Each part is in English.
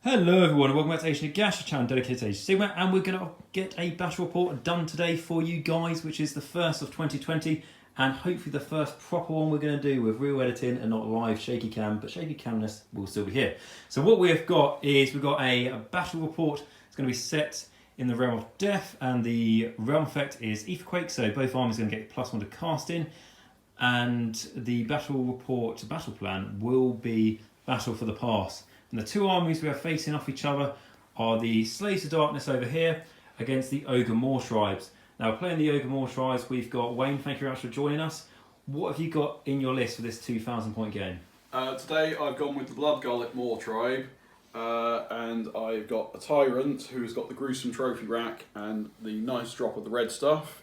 Hello everyone and welcome back to Age Nagash, a channel dedicated to Age Sigmar, and we're going to get a battle report done today for you guys, which is the first of 2020 and hopefully the first proper one we're going to do with real editing and not live shaky cam, but shaky camness will still be here. So what we've got is we've got a battle report. It's going to be set in the realm of death, and the realm effect is Etherquake, so both armies are going to get +1 to cast in, and the battle report battle plan will be battle for the pass. And the two armies we are facing off each other are the Slaves of Darkness over here against the Ogor Mawtribes. Now, playing the Ogor Mawtribes, we've got Wayne. Thank you very much for joining us. What have you got in your list for this 2,000 point game? Today I've gone with the Blood Gullet Mawtribe, and I've got a Tyrant who's got the Gruesome Trophy Rack and the nice drop of the red stuff.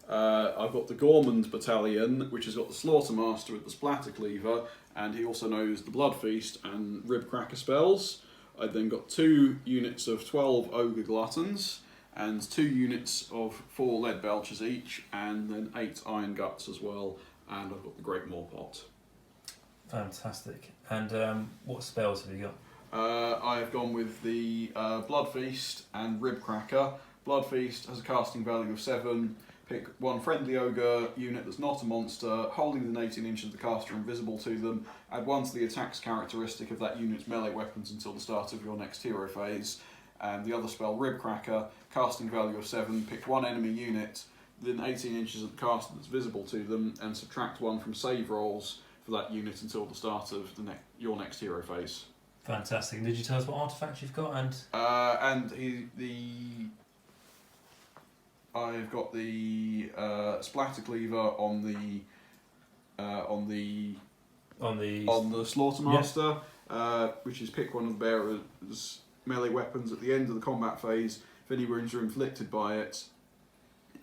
I've got the Gormand Battalion, which has got the Slaughtermaster with the Splatter Cleaver, and he also knows the Blood Feast and Rib Cracker spells. I've then got 2 units of 12 Ogre Gluttons, and 2 units of 4 Lead Belchers each, and then 8 Iron Guts as well, and I've got the Great Maw Pot. Fantastic. And what spells have you got? I've gone with the Blood Feast and Rib Cracker. Blood Feast has a casting value of 7. Pick 1 friendly ogre unit that's not a monster, holding within 18 inches of the caster, invisible to them. Add 1 to the attacks characteristic of that unit's melee weapons until the start of your next hero phase. And the other spell, Rib Cracker, casting value of 7. Pick 1 enemy unit within 18 inches of the caster that's visible to them, and subtract 1 from save rolls for that unit until the start of your next hero phase. Fantastic. And did you tell us what artifacts you've got? I've got the Splatter Cleaver on the Slaughtermaster, which is pick 1 of the bearer's melee weapons at the end of the combat phase. If any wounds are inflicted by it,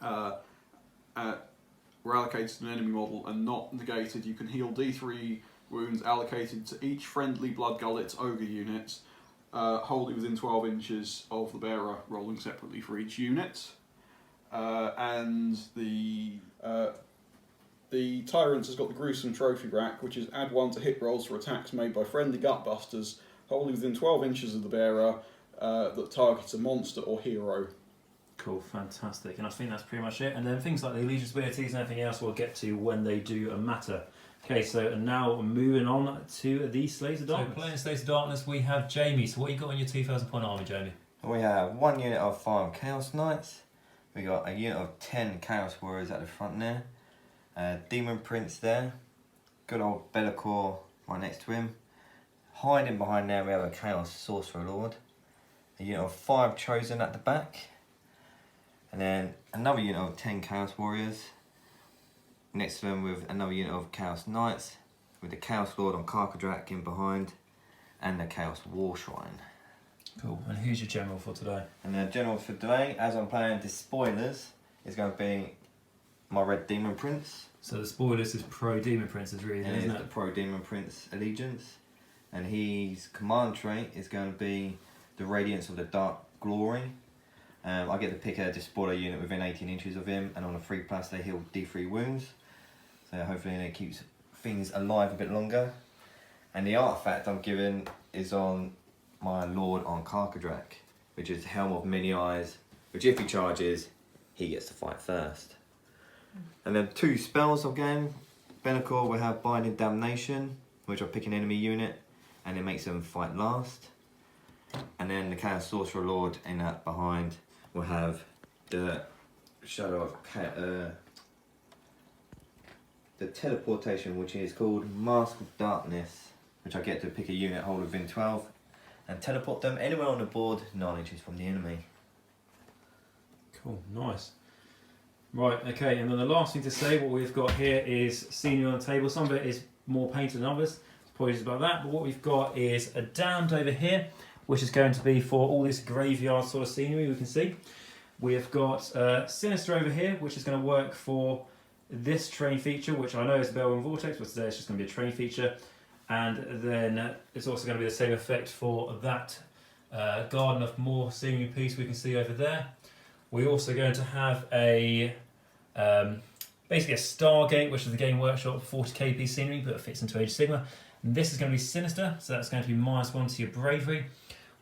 were allocated to an enemy model and not negated, you can heal D3 wounds allocated to each friendly Blood Gullet ogre unit, wholly within 12 inches of the bearer, rolling separately for each unit. And the Tyrant has got the Gruesome Trophy Rack, which is add 1 to hit rolls for attacks made by friendly Gutbusters, wholly within 12 inches of the bearer, that targets a monster or hero. Cool, fantastic. And I think that's pretty much it. And then things like the allegiance abilities and everything else we'll get to when they do a matter. Okay, so now moving on to the Slaves of Darkness. So playing Slaves of Darkness, we have Jamie. So what you got on your 2,000 point army, Jamie? We have 1 unit of 5 Chaos Knights. We got a unit of 10 Chaos Warriors at the front there. Demon Prince there. Good old Be'lakor right next to him. Hiding behind there we have a Chaos Sorcerer Lord. A unit of 5 Chosen at the back. And then another unit of 10 Chaos Warriors. Next to them with another unit of Chaos Knights. With the Chaos Lord on Karkadrak in behind. And the Chaos War Shrine. Cool. And who's your general for today? And the general for today, as I'm playing the spoilers, is going to be my Red Demon Prince. So the spoilers is pro Demon Princes, really, And isn't it's it? the Pro Demon Prince allegiance. And his command trait is going to be the Radiance of the Dark Glory. I get to pick a despoiler unit within 18 inches of him, and on a 3+ they heal D3 wounds. So hopefully it keeps things alive a bit longer. And the artifact I'm given is on my Lord on Karkadrak, which is Helm of Many Eyes, which if he charges, he gets to fight first. And then 2 spells I've gained. Be'lakor will have Binding Damnation, which I'll pick an enemy unit, and it makes them fight last. And then the Chaos Sorcerer Lord in that behind will have the Shadow of the teleportation, which is called Mask of Darkness, which I get to pick a unit hold within 12 and teleport them anywhere on the board 9 inches from the enemy. Cool, nice. Right, okay, and then the last thing to say, what we've got here is scenery on the table. Some of it is more painted than others, apologies about that, but what we've got is a damned over here, which is going to be for all this graveyard sort of scenery we can see. We have got Sinister over here, which is going to work for this terrain feature, which I know is a Bellwind Vortex, but today it's just going to be a terrain feature. And then it's also going to be the same effect for that Garden of More scenery piece we can see over there. We're also going to have a basically a Stargate, which is the Game Workshop 40k piece scenery, but it fits into Age of Sigmar. And this is going to be Sinister, so that's going to be -1 to your bravery.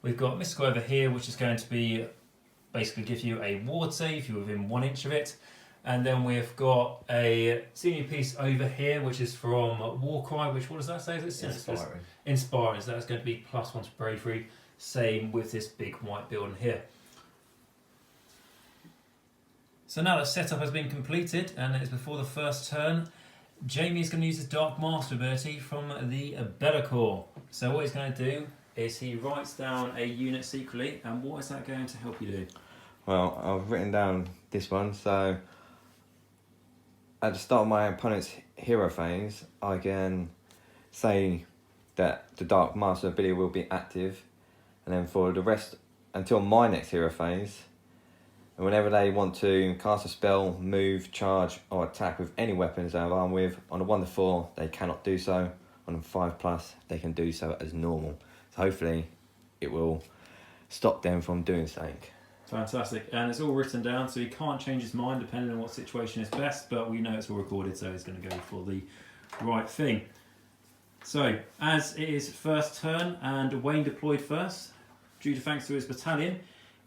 We've got Mystical over here, which is going to be basically give you a ward save if you're within 1 inch of it. And then we've got a senior piece over here, which is from Warcry, which, what does that say? Is it Inspiring. Inspiring, so that's going to be +1 to bravery. Same with this big white building here. So now the setup has been completed and it is before the first turn, Jamie is going to use his Dark Master ability from the Be'lakor. So what he's going to do is he writes down a unit secretly, and what is that going to help you do? Well, I've written down this one, so at the start of my opponent's hero phase, I can say that the Dark Master ability will be active, and then for the rest, until my next hero phase, and whenever they want to cast a spell, move, charge, or attack with any weapons they have armed with, on a 1 to 4, they cannot do so. On a 5+, they can do so as normal. So hopefully, it will stop them from doing something. Fantastic, and it's all written down, so he can't change his mind depending on what situation is best, but we know it's all recorded, so he's going to go for the right thing. So, as it is first turn and Wayne deployed first, due to thanks to his battalion,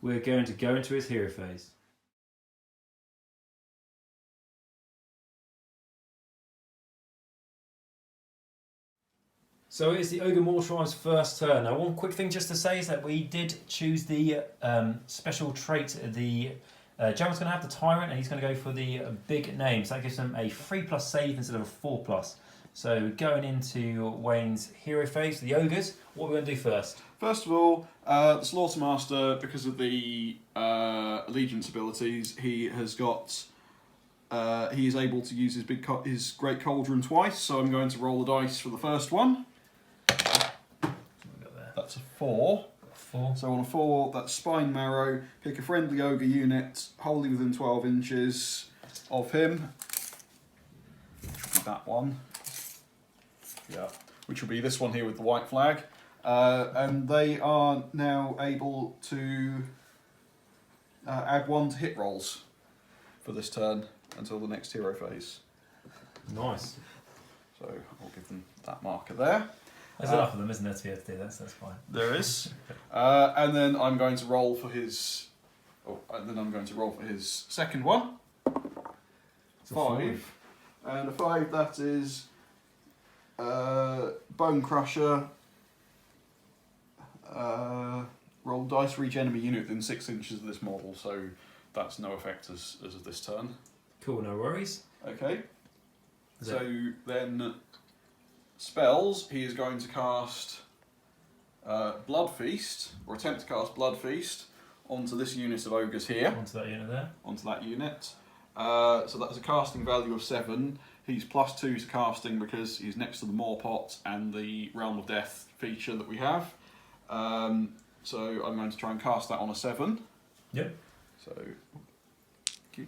we're going to go into his hero phase. So it is the Ogor Mawtribes' first turn. Now, one quick thing just to say is that we did choose the special trait. The German's going to have the Tyrant, and he's going to go for the big name. So that gives him a 3+ save instead of a 4+. So going into Wayne's hero phase, the Ogres, what are we going to do first? First of all, the Slaughtermaster, because of the allegiance abilities, he has got. He is able to use his Great Cauldron twice. So I'm going to roll the dice for the first one. That's a 4. 4. So on a 4, that's Spine Marrow. Pick a friendly ogre unit wholly within 12 inches of him. That one. Yeah. Which will be this one here with the white flag. And they are now able to add 1 to hit rolls for this turn until the next hero phase. Nice. So I'll give them that marker there. There's enough of them, isn't there, to be able to do that, so that's fine. There is. And then I'm going to roll for his. Oh, and then I'm going to roll for his second one. 5. And a 5, that is Bone Crusher. Roll dice for each enemy unit within 6 inches of this model, so that's no effect as of this turn. Cool, no worries. Okay. So then, spells, he is going to cast Blood Feast, or attempt to cast Blood Feast, onto this unit of ogres here. Onto that unit there. Onto that unit. So that's a casting value of 7. He's +2 to casting because he's next to the Maw Pot and the Realm of Death feature that we have. So I'm going to try and cast that on a 7. Yep. So, thank you.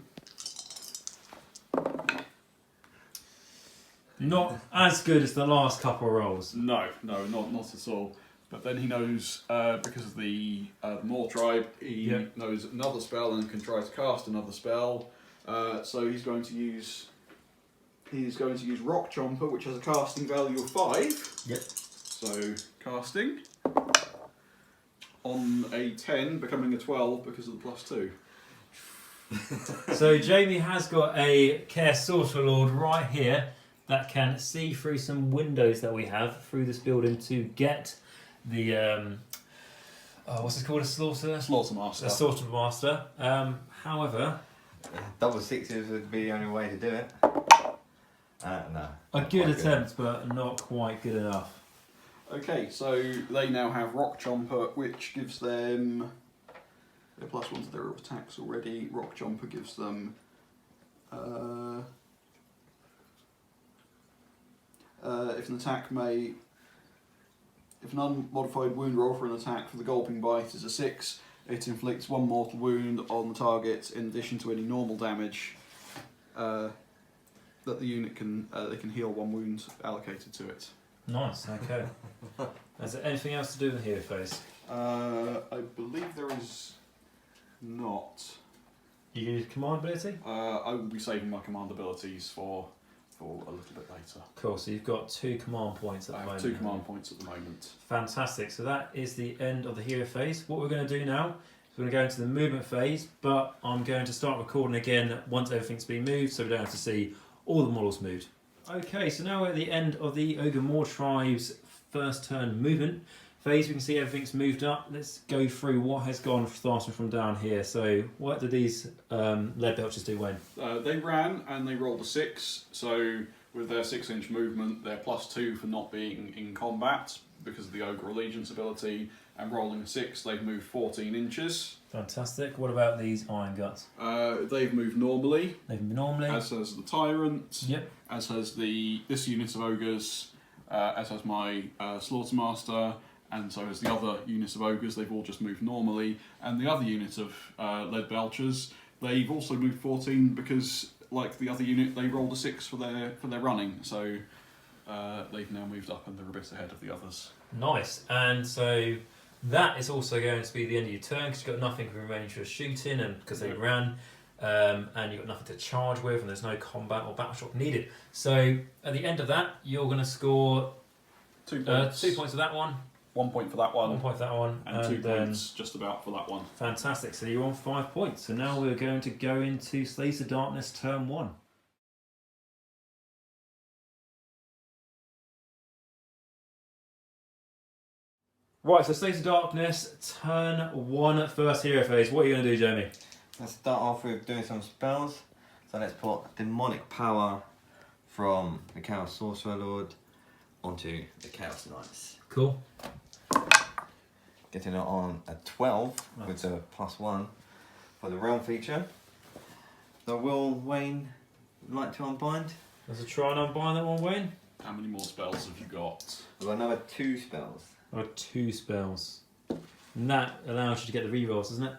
Not as good as the last couple of rolls. No, not at all. But then he knows, because of the Mawtribe, he knows another spell and can try to cast another spell. So he's going to use Rock Chomper, which has a casting value of 5. Yep. So casting on a 10, becoming a 12 because of the +2. So Jamie has got a Care Sorcerer Lord right here that can see through some windows that we have through this building to get the what's it called? A Slaughtermaster. A Slaughtermaster. However, Double 6s would be the only way to do it. No. a good attempt, but not quite good enough. Okay, so they now have Rock Chomper, which gives them they're +1 to their attacks already. Rock Chomper gives them if an unmodified wound roll for an attack for the Gulping Bite is a 6, it inflicts 1 mortal wound on the target in addition to any normal damage that the unit can they can heal 1 wound allocated to it. Nice. Okay. Is there anything else to do in the hero phase? I believe there is not. You can use command ability. I will be saving my command abilities for for a little bit later. Cool, so you've got 2 command points at the I moment. have 2 command points at the moment. Fantastic, so that is the end of the hero phase. What we're going to do now is we're going to go into the movement phase, but I'm going to start recording again once everything's been moved, so we don't have to see all the models moved. Okay, so now we're at the end of the Ogor Mawtribes first turn movement phase. We can see everything's moved up. Let's go through what has gone starting from down here. So what did these lead belchers do, Wayne? They ran and they rolled a 6, so with their 6-inch movement, they're +2 for not being in combat because of the Ogre Allegiance ability, and rolling a 6, they've moved 14 inches. Fantastic. What about these Iron Guts? They've moved normally, They've moved normally. as has the Tyrant, Yep. as has this unit of Ogres, as has my Slaughtermaster, and so has the other units of Ogres. They've all just moved normally, and the other unit of Lead Belchers, they've also moved 14 because, like the other unit, they rolled a 6 for their running, so they've now moved up and they're a bit ahead of the others. Nice. And so that is also going to be the end of your turn because you've got nothing remaining for shooting, and because they ran, and you've got nothing to charge with, and there's no combat or battle shock needed. So at the end of that, you're going to score 2 points. 2 points for that one, 1 point for that one, 1 point for that one, and 2 points just about for that one. Fantastic. So you're on 5 points. So now we're going to go into Slaves of Darkness turn 1. Right, so Slaves of Darkness, turn 1, first hero phase. What are you going to do, Jamie? Let's start off with doing some spells. So let's put Demonic Power from the Chaos Sorcerer Lord onto the Chaos Knights. Cool. Getting it on a 12 Right. with the +1 for the Realm feature. So will Wayne like to unbind? Let's try and unbind that one, Wayne. How many more spells have you got? We've got another 2 spells. Or 2 spells. And that allows you to get the rerolls, doesn't it?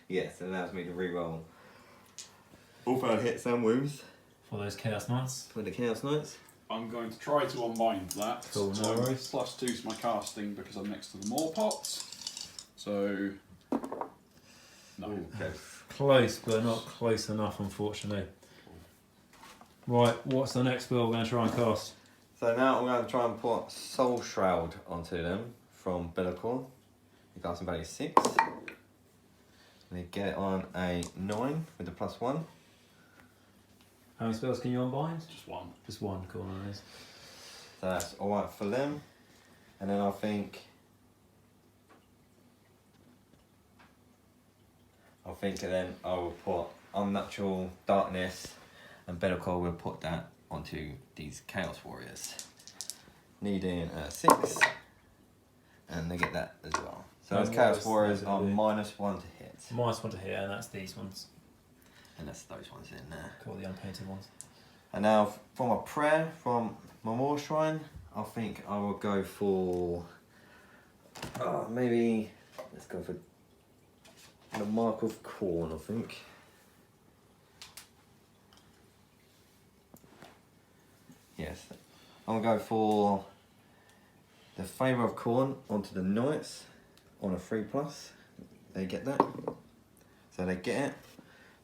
Yes, it allows me to reroll all 5 hits and wounds For those Chaos Knights. for the Chaos Knights. I'm going to try to unbind that. Cool, no So worries. +2 to my casting because I'm next to the Maw Pot. So no. Okay. Close, but not close enough, unfortunately. Right, what's the next spell we're going to try and cast? So now I'm going to try and put Soul Shroud onto them from Bellicor. The casting value is 6. They get it on a 9 with the +1. How many spells can you unbind? Just one. Just one, cool, nice. So that's alright for them. And then I think then I will put Unnatural Darkness, and Bellicor will put that onto these Chaos Warriors. Needing a 6. And they get that as well. So And those what Chaos is Warriors that are gonna do? -1 to hit. -1 to hit, and that's these ones. And that's those ones in there. Cool, the unpainted ones. And now from a prayer from my War Shrine, I think I will go for maybe let's go for the Mark of Corn, I think. Yes. I'm gonna go for the Favour of Corn onto the Knights on a 3+. They get that. So they get it.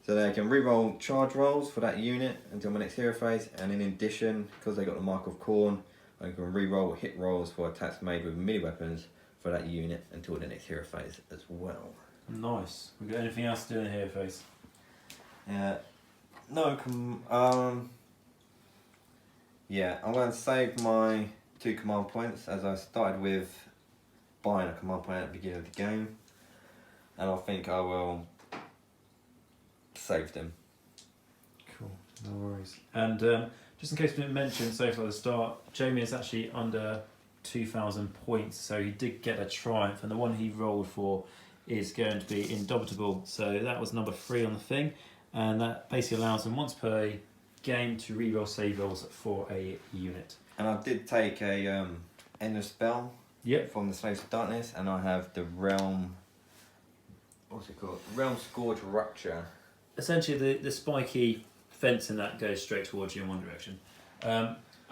So they can reroll charge rolls for that unit until my next hero phase, and in addition, because they got the Mark of Corn, I can reroll hit rolls for attacks made with melee weapons for that unit until the next hero phase as well. Nice. We got anything else to do in the hero phase? No, yeah, I'm going to save my 2 command points as I started with buying a command point at the beginning of the game, and I think I will save them. Cool, no worries. And just in case we didn't mention so far at the start, Jamie is actually under 2,000 points, so he did get a triumph, and the one he rolled for is going to be Indomitable. So that was number 3 on the thing, and that basically allows him once per game to reroll save rolls for a unit. And I did take a end of spell Yep. from the Slaves of Darkness, and I have the Realm. What's it called? Realm Scourge Rupture. Essentially, the spiky fence in that goes straight towards you in one direction.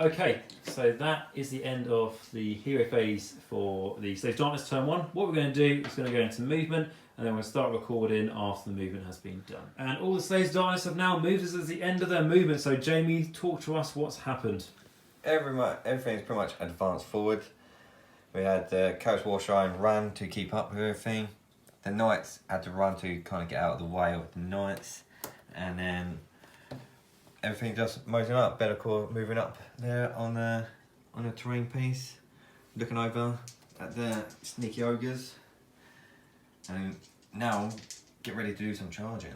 Okay, so that is the end of the hero phase for the Slaves of Darkness turn 1. What we're going to do is going to go into movement, and then we'll start recording after the movement has been done. And all the Slaves dice have now moved us at the end of their movement. So Jamie, talk to us what's happened. Everything's pretty much advanced forward. We had the Coach Warshrine run to keep up with everything. The Knights had to run to kind of get out of the way of the Knights. And then everything just moving up. Bellicor moving up there on the terrain piece. Looking over at the sneaky ogres. And now get ready to do some charging.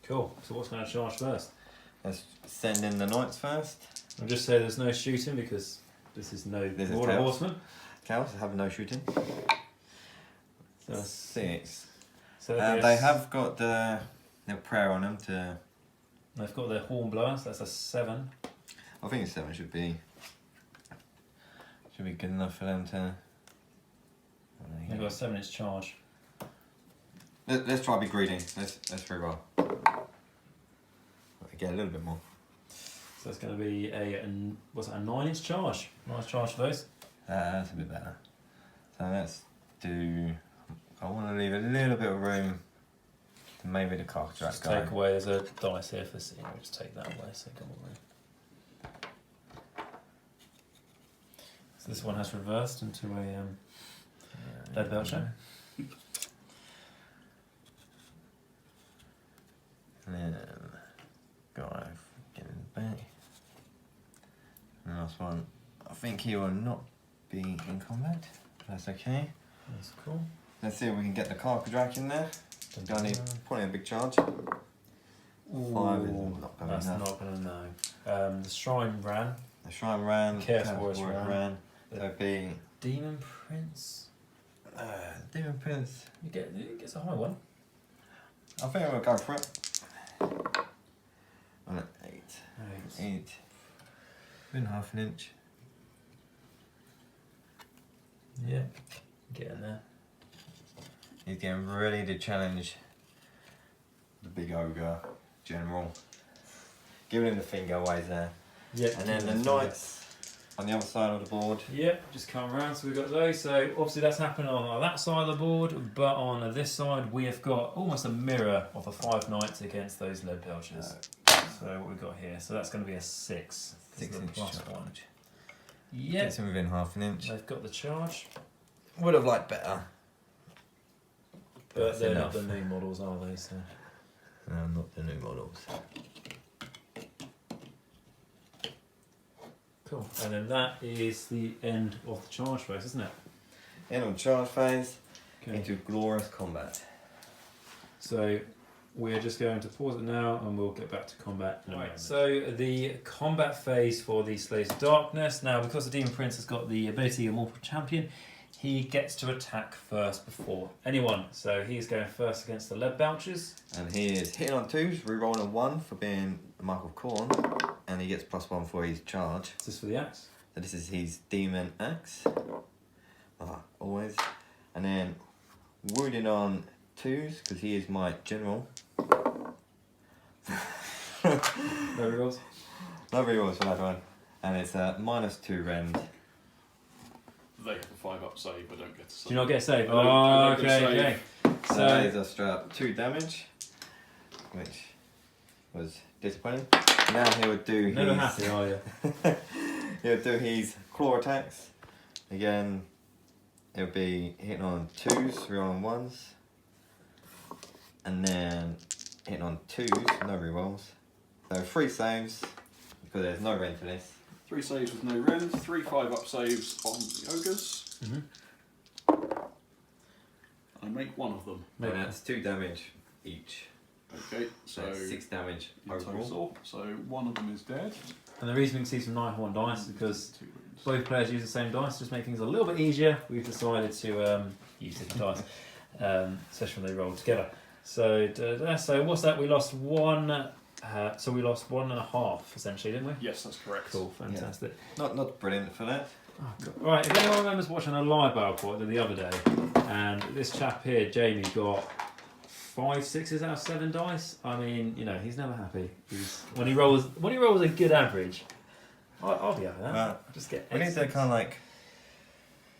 Cool. So what's going to charge first? Let's send in the Knights first. I'll just say there's no shooting because this is Order Horseman. Cows have no shooting. So 6. So They have got their prayer on them to. They've got their Hornblower, so that's a 7. I think 7 should be good enough for them to. They've got a 7-inch charge. Let's try to be greedy. Let's very well. Get a little bit more. So that's going to be a 9-inch charge. Nice charge for those. That's a bit better. So let's do. I want to leave a little bit of room to maybe the Carcass Just take away. There's a dice here for this. We'll just take that away. So come away. So this one has reversed into a lead belcher. And then go get in the back. And the last one, I think he will not be in combat. That's okay. That's cool. Let's see if we can get the Carcass in there. Don't need probably a big charge. 5 is not going to That's not going to know. The Shrine ran. The Shrine ran. Chaos Warriors ran. So it'd be Demon Prince. Demon Prince. It gets a high one. I think we'll go for it. On an 8. 1.5 an inch. Yeah. Get in there. He's getting ready to challenge the big ogre general. Giving him the finger ways there. Yeah. And then the Knights on the other side of the board. Yep, just come around. So we've got those. So obviously that's happening on that side of the board, but on this side we have got almost a mirror of the 5 Knights against those lead belchers. So what we've got here. So that's going to be a 6. 6-inch +1. charge. Yep. Gets him within 1/2 an inch. They've got the charge, Would have liked better. but That's they're enough. not the new models, are they? So. No, not the new models. Cool. And then that is the end of the charge phase, isn't it? End of charge phase. Okay. Into glorious combat. So we're just going to pause it now and we'll get back to combat in a moment. So the combat phase for the Slaves of Darkness. Now because the Demon Prince has got the ability of Immortal Champion, he gets to attack first before anyone. So he's going first against the lead belchers. And he is hitting on 2s, rerolling a 1 for being the Mark of Khorne. And he gets +1 for his charge. Is this for the axe? So this is his demon axe. Always. And then wounding on 2s, because he is my general. No rerolls? No rerolls for that one. And it's a -2 rend. They have a 5-up save, but don't get to save. Do you not get a save? I don't get a okay. So that is So a straight up 2 damage, which was disappointing. Now he would do never his... happy, are you? He would do his claw attacks. Again, it would be hitting on 2s, rerolling 1s. And then hitting on 2s, no rerolls. So 3 saves, because there's no rend for this. 3 saves with no rend, 3 5-up saves on the ogres. I make one of them. Make And that's 2 damage each. Okay, So so that's 6 damage in overall. total. So one of them is dead. And the reason we can see some Nighthorn dice is because 2 wounds. both players use the same dice, just make things a little bit easier. We've decided to use different dice, especially when they roll together. So, so what's that? We lost 1. So we lost 1.5 essentially, didn't we? Yes, that's correct. Cool, fantastic. Not brilliant for that. Oh, God. Right, if anyone remembers watching a live battle report the other day, and this chap here, Jamie, got 5 6s out of 7 dice. I mean, you know, he's never happy. When he rolls a good average, I'll be happy with that. Well, I'll just get. We need to kind of like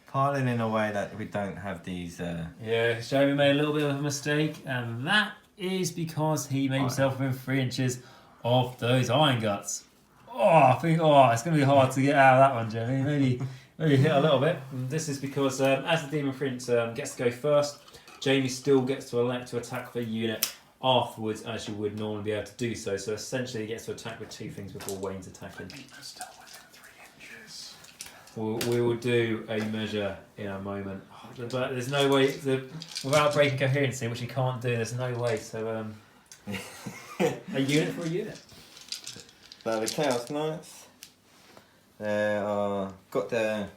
piling in a way that we don't have these. Yeah, Jamie made a little bit of a mistake, and that is because he made himself within 3 inches of those iron guts. I think it's going to be hard to get out of that one, Jamie. Maybe hit a little bit. And this is because as the Demon Prince gets to go first, Jamie still gets to elect to attack the unit afterwards, as you would normally be able to do so. So essentially, he gets to attack with 2 things before Wayne's attacking. Still within 3 inches. We will do a measure in a moment, but there's no way without breaking coherency, which you can't do. There's no way. So a unit for a unit. So the Chaos Knights, they've got their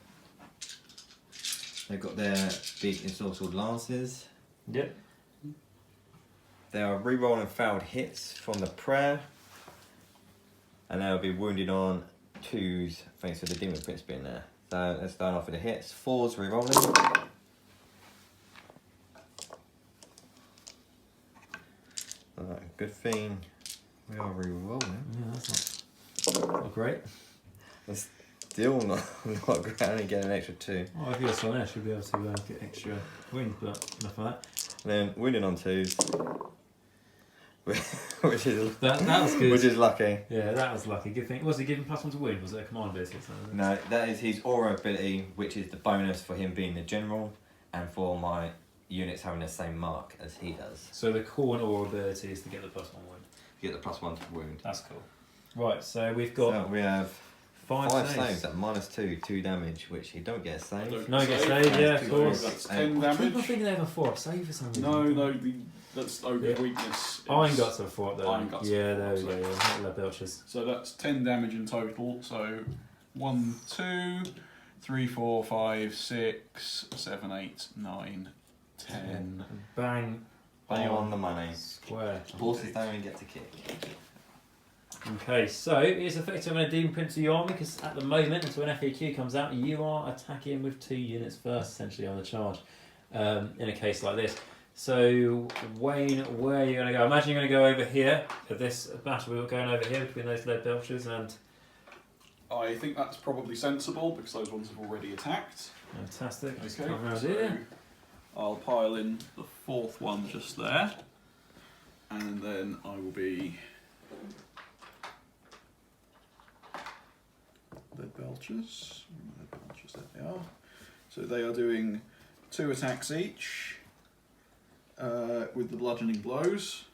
big ensorcelled lances. Yep. They are re-rolling failed hits from the prayer, and they'll be wounded on 2s thanks to the Demon Prince being there. So let's start off with the hits. 4s re-rolling. Alright, good thing we are re-rolling. Yeah, that's not great. It's still not great. I only get an extra 2. Oh, if you're Slanesh, you'll be able to get extra wins, but enough of that. Then wounded on 2s. which is That was good. Which is lucky. Yeah, that was lucky. Good thing. Was he given +1 to wound? Was it a command ability or something? No, that is his aura ability, which is the bonus for him being the general, and for my units having the same mark as he does. So the core and aura ability is to get the +1 wound. You get the +1 to wound. That's cool. Right, so we've got So we have 5 saves at -2 damage, which you don't get a save. No, get saved, yeah, of course. That's 10 I'm damage. thinking they have a 4 save for some reason. No, that's Ogre's weakness. Iron Guts are 4 up there. Iron Guts yeah, are there we four, go. Yeah, not lead belchers. So that's 10 damage in total. So 1, 2, 3, 4, 5, 6, 7, 8, 9, 10. Bang. Bang on the money. Square. Horses don't even get to kick. Okay, so it's effective when a Demon Prince of your army, because at the moment, until an FAQ comes out, you are attacking with 2 units first, essentially, on the charge, in a case like this. So, Wayne, where are you going to go? I imagine you're going to go over here, for this battle. We're going over here between those lead belchers and... I think that's probably sensible because those ones have already attacked. Fantastic. Just Okay, come around so here. I'll pile in the 4th one just there, and then I will be lead belchers. There they are. So they are doing 2 attacks each with the bludgeoning blows.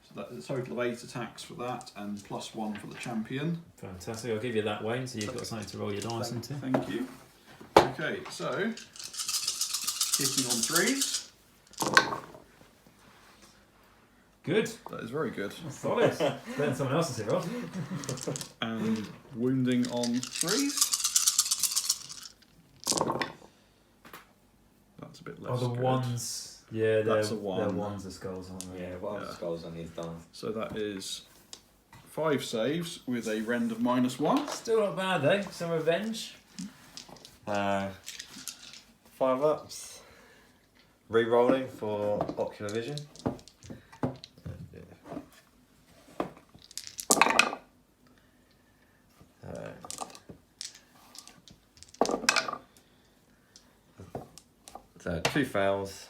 So that's a total of 8 attacks for that, and +1 for the champion. Fantastic. I'll give you that, Wayne, so you've got something to roll your dice into. Thank you. Okay, so hitting on 3s. Good. That is very good. Solid. Better than someone else's here, Ross. And wounding on 3s. That's a bit less. Oh, the good. ones. Yeah, That's they're a 1. ones of skulls, aren't they? Yeah, what Yeah. other skulls on these done? So that is 5 saves with a rend of -1. Still not bad though. Some revenge. 5 ups. Re-rolling for ocular vision. So 2 fails,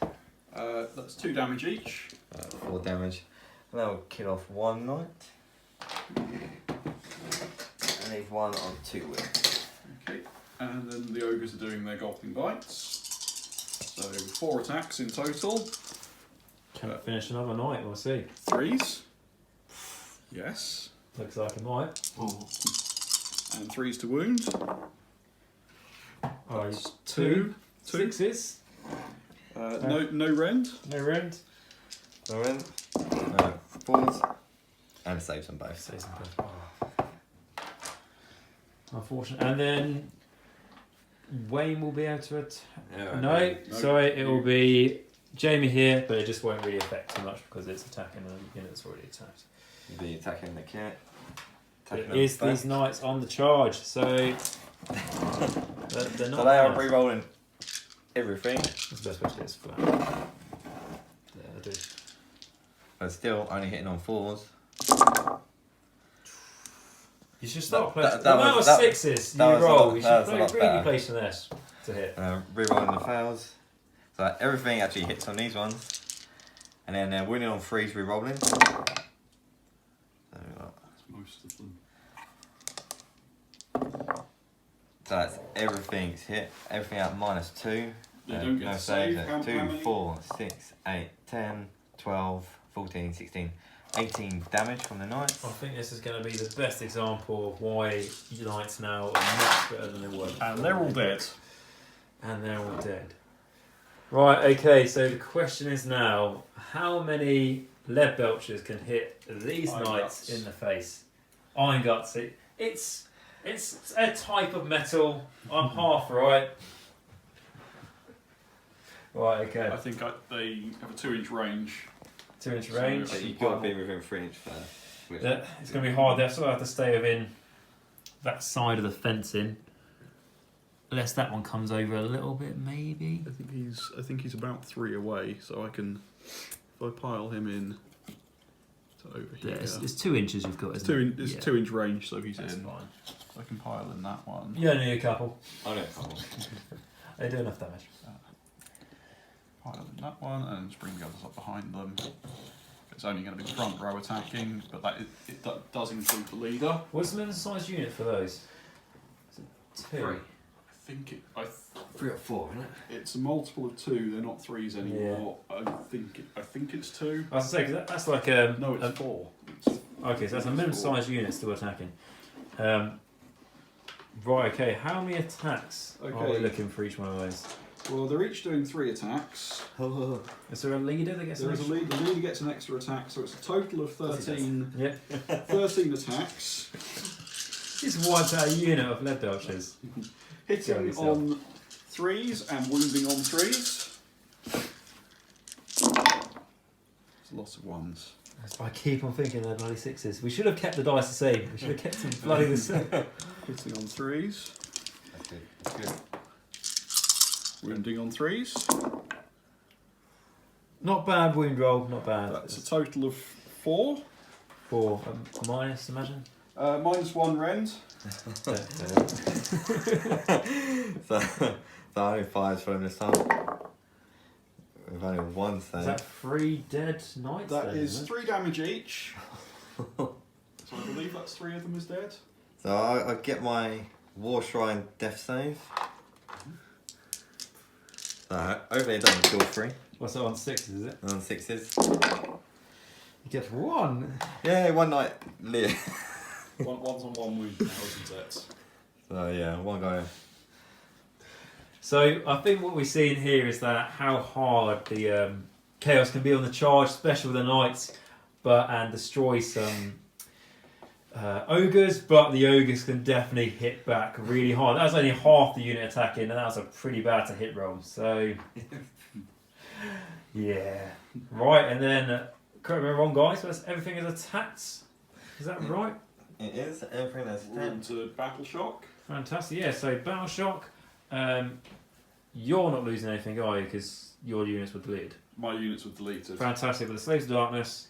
That's 2 damage each. 4 damage. And that will kill off 1 knight. And leave 1 on 2 wounds. Okay, and then the ogres are doing their gulping bites. So 4 attacks in total. Can it finish another night? We'll see. 3s. Yes. Looks like it might. And 3s to wound. Alright, 2. 6s. No rend. No rend. So in. 4s. And saves on both. Say something. Unfortunate. And then Wayne will be able to attack. Yeah, No, sorry, it will be Jamie here, but it just won't really affect too much because it's attacking a unit that's already attacked. You'll be attacking the cat. It is these knights on the charge, so they're not. So they are bad. re-rolling everything. That's the best way to do it. It's flat. Yeah, I do. But still only hitting on 4s. You should start That- playing. that The amount was- of that- sixes you that was a roll, lot- you that was should a play, lot really be better. placing this. to hit. Rerolling the fails. So everything actually hits on these ones. And then winning on 3s, rerolling. So That's most of them. that's everything's hit. Everything at -2. They don't get to save. How 2, many? 4, 6, 8, 10, 12, 14, 16, 18 damage from the knights. I think this is going to be the best example of why Knights now are much better than they were. And they're all dead. And they're all dead. Right, okay, so the question is now, how many lead belchers can hit these Iron knights guts. in the face? Iron guts. It's a type of metal. I'm half right. Right, okay. I think they have a 2-inch range. 2-inch So- range. But you've got to be within 3 inch first. Which Yeah, it's going to be hard. They still have to stay within that side of the fencing. Unless that one comes over a little bit, maybe. I think he's about 3 away, so I can, if I pile him in to over Yeah, here. it's 2 inches you've got, isn't it? It's 2-inch range, so he's That's in. fine. I can pile in that one. You only need a couple. I don't know. They do enough damage. Pile in that one, and just bring the others up behind them. It's only going to be the front row attacking, but it does include the leader. What's the minimum size unit for those? Is it 2? 3. I think 3 or 4, isn't it? it's a multiple of 2. They're not 3s anymore. I think it's 2. I was going to say, 'cause that's like No, it's 4. It's, okay, so that's a minimum size unit still attacking. Right, okay, how many attacks are we Okay. looking for each one of those? well, they're each doing 3 attacks. Is there a leader that gets There an is a lead. The leader gets an extra attack, so it's a total of 13. Yeah. 13 attacks. Just wipes out a unit of lead belchers. Hitting yourself. on 3s and wounding on 3s. It's a lot of 1s. That's why I keep on thinking they're bloody 6s. We should have kept the dice the same. We should have kept them bloody the same. Hitting on 3s. That's good. That's good. Wounding on 3s. Not bad wound roll, not bad. That's a total of 4. 4 minus, imagine. -1 rend. So only 5s for him this time. We've only 1 Is save. that 3 dead knights? That then, is isn't it? 3 damage each. So I believe that's 3 of them is dead. So I get my War Shrine death save. So hopefully it doesn't kill 3. What's that on 6s, is it? On 6s. You get 1. Yeah, 1 night live. One's on 1 wound now, isn't it? So yeah, 1 guy. So I think what we're seeing here is that how hard the chaos can be on the charge, especially with the knights, and destroy some ogres. But the ogres can definitely hit back really hard. That was only half the unit attacking, and that was a pretty bad to hit roll. So yeah, right. And then correct me if I'm wrong, guys. So that's everything is attacked. Is that right? It is everything that's We're into Battle Shock. Fantastic. Yeah. So battle shock. You're not losing anything, are you? Because your units were deleted. My units were deleted. Fantastic. With the Slaves of Darkness.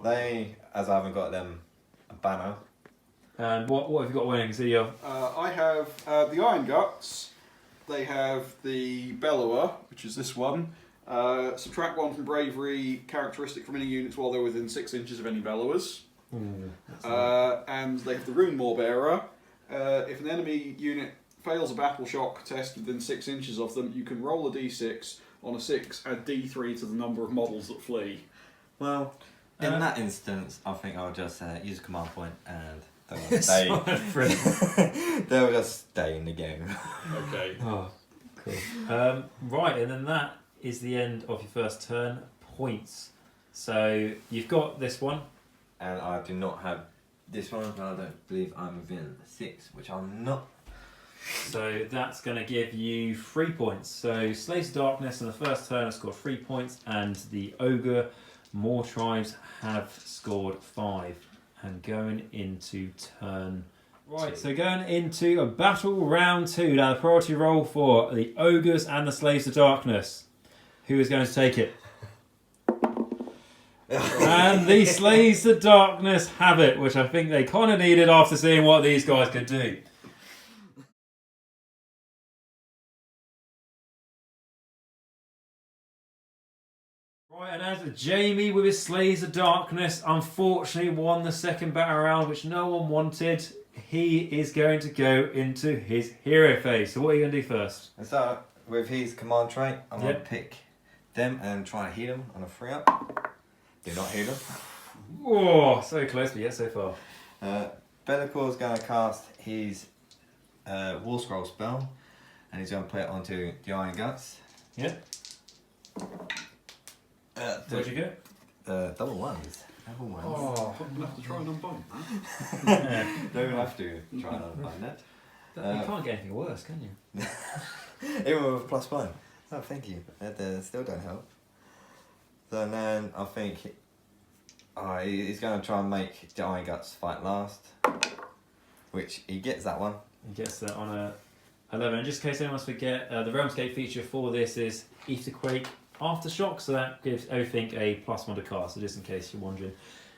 They, as I haven't got them a banner. And what have you got winning? So you're I have the Iron Guts. They have the Bellower, which is this one. Subtract 1 from Bravery, characteristic from any units while they're within 6 inches of any Bellowers. And they have the Rune Maulbearer. If an enemy unit fails a battle shock test within 6 inches of them, you can roll a d6. On a 6, add d3 to the number of models that flee. Well, in that instance, I think I'll just use a command point and they'll they'll just stay in the game. Okay. Oh, cool. Right, and then that is the end of your first turn. Points. So you've got this one. And I do not have this one, but I don't believe I'm within 6, which I'm not. So that's going to give you 3 points. So Slaves of Darkness in the first turn have scored 3 points, and the Ogor Mawtribes have scored 5. And going into turn. Right, so going into a battle round 2. Now the priority roll for the Ogres and the Slaves of Darkness. Who is going to take it? And the Slaves of Darkness have it, which I think they kind of needed after seeing what these guys could do. and as Jamie with his Slays of Darkness unfortunately won the second battle round, which no one wanted, he is going to go into his hero phase. So what are you going to do first? And so, with his command trait, I'm going to pick them and try and heal them on a 3-up. Do not heal them. Oh, so close, but yet so far. Bellacor's going to cast his War Scroll spell, and he's going to put it onto the Iron Guts. Yep. Where'd you get? Double ones. Double ones. Oh, I'm gonna have to try and unbind that. Don't have to try and unbind that. you can't get anything worse, can you? Even with +1. Oh, thank you. That still don't help. So then I think he's going to try and make the Iron Guts fight last, which he gets that one. He gets that on a 11. And just in case anyone wants to forget, the Realmscape feature for this is Etherquake Aftershock, so that gives everything a +1 to cast, so just in case you're wondering.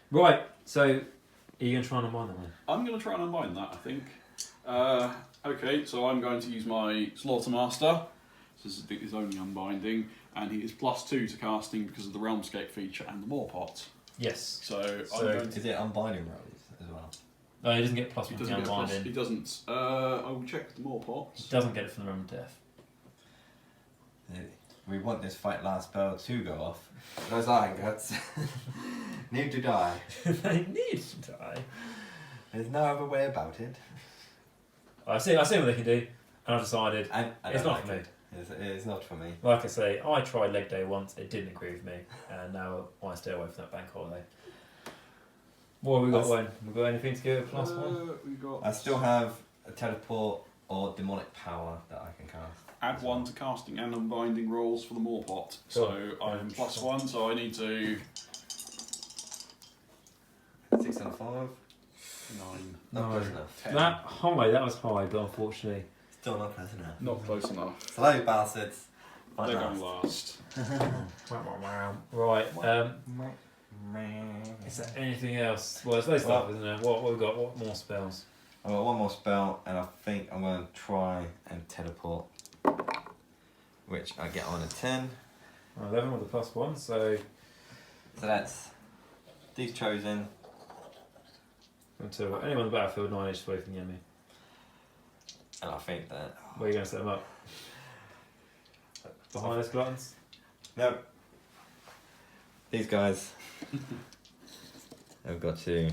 Right, so are you going to try and unbind that one? I'm going to try and unbind that, I think. Okay, so I'm going to use my Slaughtermaster. This is his only unbinding, and he is +2 to casting because of the Realmscape feature and the Moorpot. Yes. So I'm So going to... Is it unbinding rolls as well? No, he doesn't get +1 He to doesn't get unbinding. he doesn't. I will check the Moorpots. He doesn't get it from the Realm of Death. We want this fight last spell to go off. Those Iron Guts need to die. They need to die. There's no other way about it. I see what they can do, and I've decided I it's don't not like for me. it. It's not for me. Like I say, I tried leg day once, it didn't agree with me, and now I stay away from that bank holiday. What have we got, Wayne? We got anything to give it +1? We got... I still have a teleport or demonic power that I can cast. Add 1 to casting and unbinding rolls for the Moorpot. So I'm +1, so I need to... 6 and a 5. 9. Not No. close enough. 10. That was high, but unfortunately. Still not close enough. Not close enough. Slow bastards. They're going last. Right, is there anything else? Well, it's those stuff, isn't there? What we got? What more spells? I've got one more spell, and I think I'm going to try and teleport, which I get on a 10. 11 with a +1, so So that's these chosen. until anyone on the battlefield 9 inches away from the enemy. And I think that... Where are you going to set them up? Behind us, gluttons? No. These guys have got to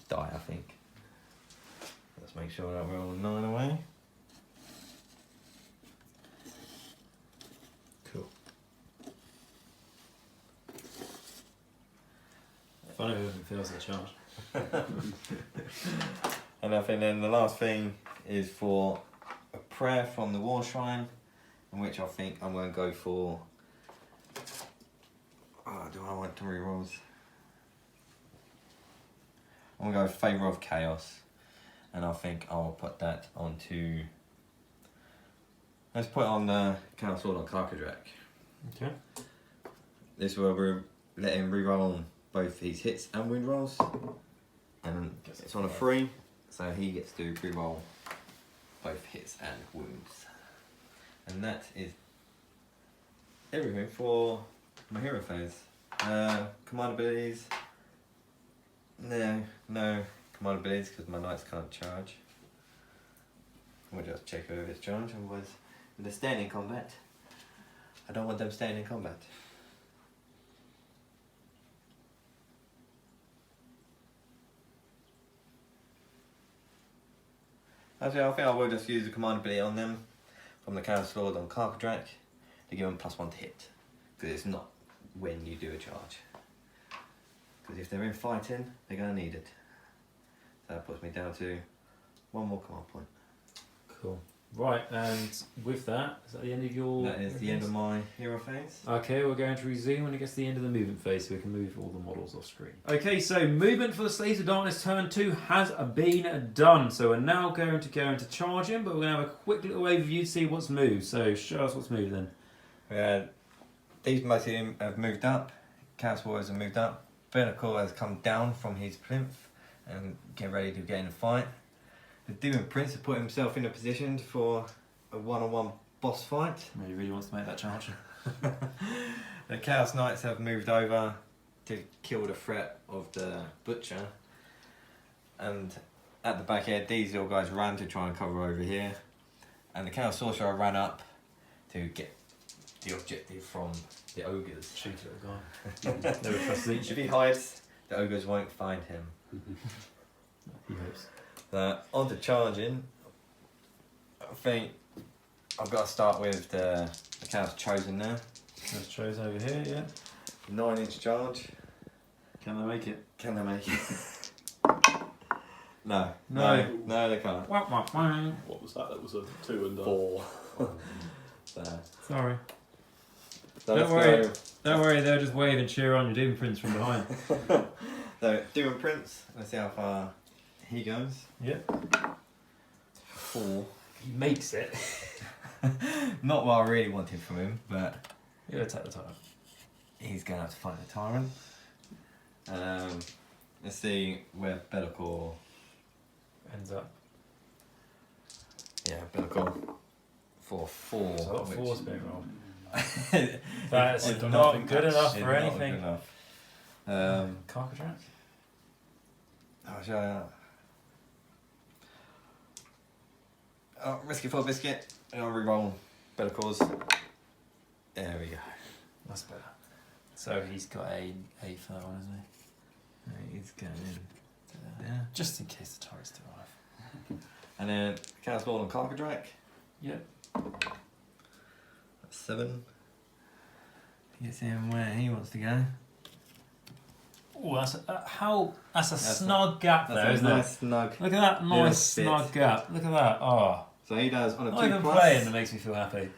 die, I think. Let's make sure that we're all 9 away. Cool. Funny if it feels like a charge. And I think then the last thing is for a prayer from the War Shrine, in which I think I'm going to go for... do I want 3 rolls? I'm going to go Favour of Chaos, and I think I'll put that onto... Let's put it on the Chaos Sword on Karkadrak. Okay. This will let him reroll both his hits and wound rolls, and it's on a 3, so he gets to reroll both hits and wounds. And that is everything for my hero phase. Command abilities. No command abilities because my knights can't charge. We'll just check over its charge, otherwise if they're staying in combat, I don't want them staying in combat. Actually, I think I will just use the command ability on them from the Chaos Sword on Karkadrak to give them +1 to hit, because it's not when you do a charge. Because if they're in fighting, they're going to need it. So that puts me down to 1 more command point. Cool. Right, and with that, is that the end of your... That is the end of my hero phase. Okay, we're going to resume when it gets to the end of the movement phase so we can move all the models off screen. Okay, so movement for the Slaves of Darkness turn 2 has been done. So we're now going to go into charging, but we're going to have a quick little overview to see what's moved. So show us what's moved then. These mostly have moved up. Chaos Warriors have moved up. Bernacle has come down from his plinth and get ready to get in a fight. The Demon Prince has put himself in a position for a one-on-one boss fight. He really wants to make that charge. The Chaos Knights have moved over to kill the threat of the Butcher. And at the back here, these little guys ran to try and cover over here. And the Chaos Sorcerer ran up to get the objective from the Ogres. Cheeky little guy. Never trusted each. If he hides, the Ogres won't find him. He hopes. On to charging, I think I've got to start with the Chaos Chosen now. Let's chose over here, yeah. 9-inch charge. Can they make it? Can they make it? No. No. No, they can't. What was that? That was a 2 and a 4. So Sorry. let's Don't worry. go. Don't worry, they'll just wave and cheer on your Doom Prince from behind. So, Doom and Prince, let's see how far he goes. Yep. 4. He makes it. Not what I really wanted from him, but He'll attack the tyrant. he's going to have to fight the Tyrant. Let's see where Be'lakor. Ends up. Yeah, Be'lakor for 4. So which- 4 spin roll. I That's don't not think good that's- enough It's for not anything. good enough. Carcatrack? I'll show you. Oh, risky for a biscuit. I'll reroll Be'lakor's. There we go. That's better. So he's got a for that one, hasn't he? He's going in. Yeah. Just in case the tyrants arrive. And then Chaos Ball and Carcadrack. Yep. That's 7. Gets him where he wants to go. Oh, that's that's a That's snug gap That's there, a isn't nice it? snug. Look at that little nice bit. snug gap. Look at that. Oh, So he does on a not 2 even plus. playing that makes me feel happy.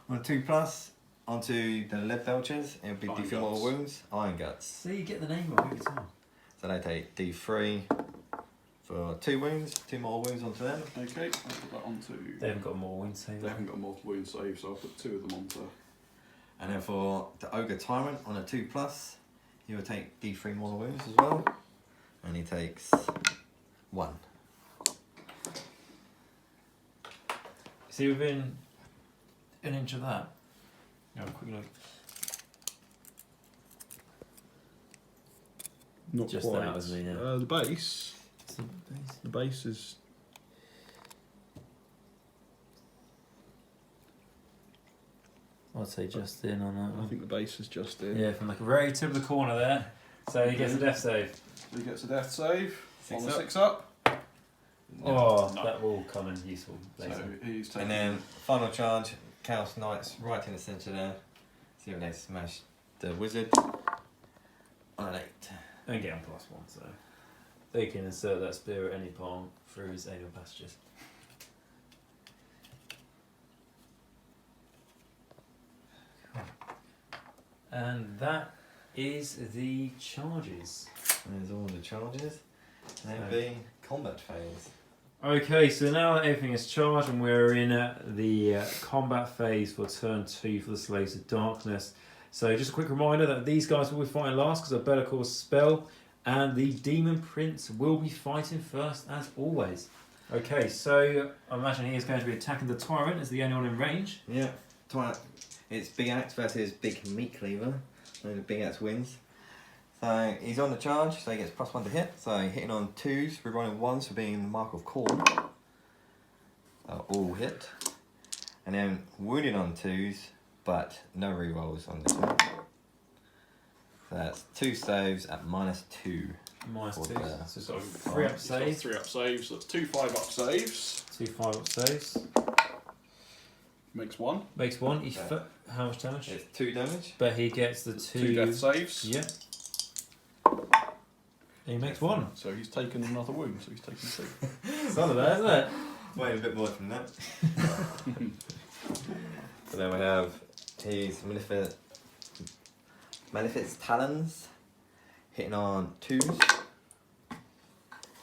On a 2 plus. Onto the lead belchers. It'll be Iron D4 mortal Guts. wounds. Iron Guts. So you get the name of every time. So they take D3 for 2 wounds. 2 mortal wounds onto them. Okay, I'll put that onto. They haven't got more win save. They haven't got a multiple wound save, so I'll put 2 of them onto. And then for the Ogre Tyrant on a 2 plus, he will take D3 mortal wounds as well. And he takes 1. See, within an inch of that. Have a quick look. Not Just quite. that, isn't it? Yeah. The base. See, base. The base is. I'd say just in on that I one. think the base is just in. Yeah, from like very tip of the corner there. So he gets a death save. He gets a death save. 6 on the up. 6 up. Oh, No. that will come in useful So later. he's taking. And then final charge, Chaos Knights right in the centre there. See if they smash the wizard on an 8. And get him +1, so they can insert that spear at any palm through his anal passages. And that is the charges. There's all the charges. And then Okay. the combat phase. Okay, so now that everything is charged and we're in the combat phase for turn 2 for the Slaves of Darkness. So just a quick reminder that these guys will be fighting last because of Be'lakor's spell, and the Demon Prince will be fighting first as always. Okay, so I imagine he is going to be attacking the Tyrant as the only one in range. Yeah. It's Big Axe versus Big Meat Cleaver. And the Big Axe wins. So he's on the charge, so he gets +1 to hit. So hitting on 2s, we're rolling 1s for being the Mark of Corn. All hit. And then wounded on 2s, but no rerolls on this one. So that's 2 saves at -2. -2. Okay. So sort of 3 up He's got saves, 3 up saves. That's 2 5-up saves. 2 5-up saves. Makes 1. Makes 1. Okay. How much damage? It's 2 damage. But he gets the That's 2 death saves. Yeah. He makes 1. So he's taken another wound. So he's taken 2. Son of that, isn't it? Wait, a bit more from that. So then we have his Malefic's Talons, hitting on 2s,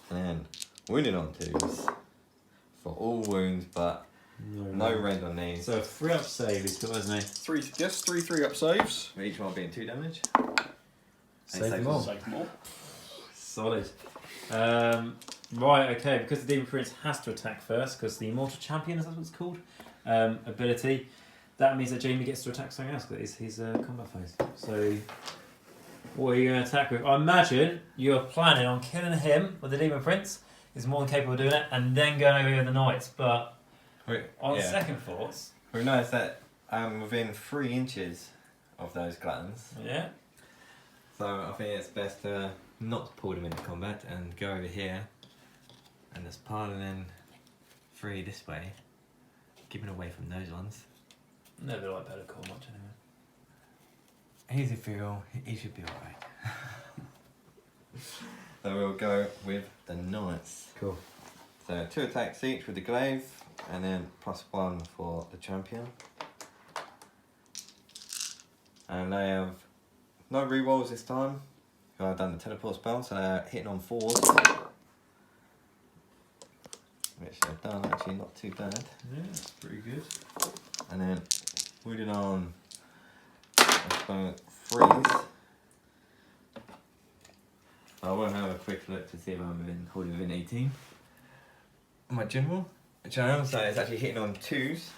and then wounded on 2s for all wounds, but no red on these. So 3 up save he's got, isn't he? 3 3-up saves. Each one being 2 damage. Save them all. Save them all. Solid. Right, okay, because the Demon Prince has to attack first, because the Immortal Champion, is that what it's called? Ability. that means that Jamie gets to attack something else because it's his combat phase. So, what are you going to attack with? I imagine you're planning on killing him with the Demon Prince. He's more than capable of doing it, and then going over here with the Knights. But on second thoughts, we noticed that I'm within 3 inches of those gluttons. Yeah. So I think it's best to not pull them into combat and go over here and just piling in 3 this way, keeping away from those ones. Never like better call much anyway. He's ethereal, he should be alright. So we'll go with the Knights. Cool. So 2 attacks each with the glaive, and then +1 for the champion. And they have no rerolls this time. I've done the teleport spell, so they're hitting on 4s. Which they've done actually not too bad. Yeah, that's pretty good. And then wounded on, I suppose, 3s. I will have a quick look to see if I'm holding within 18. My general, which I am saying is actually hitting on 2s.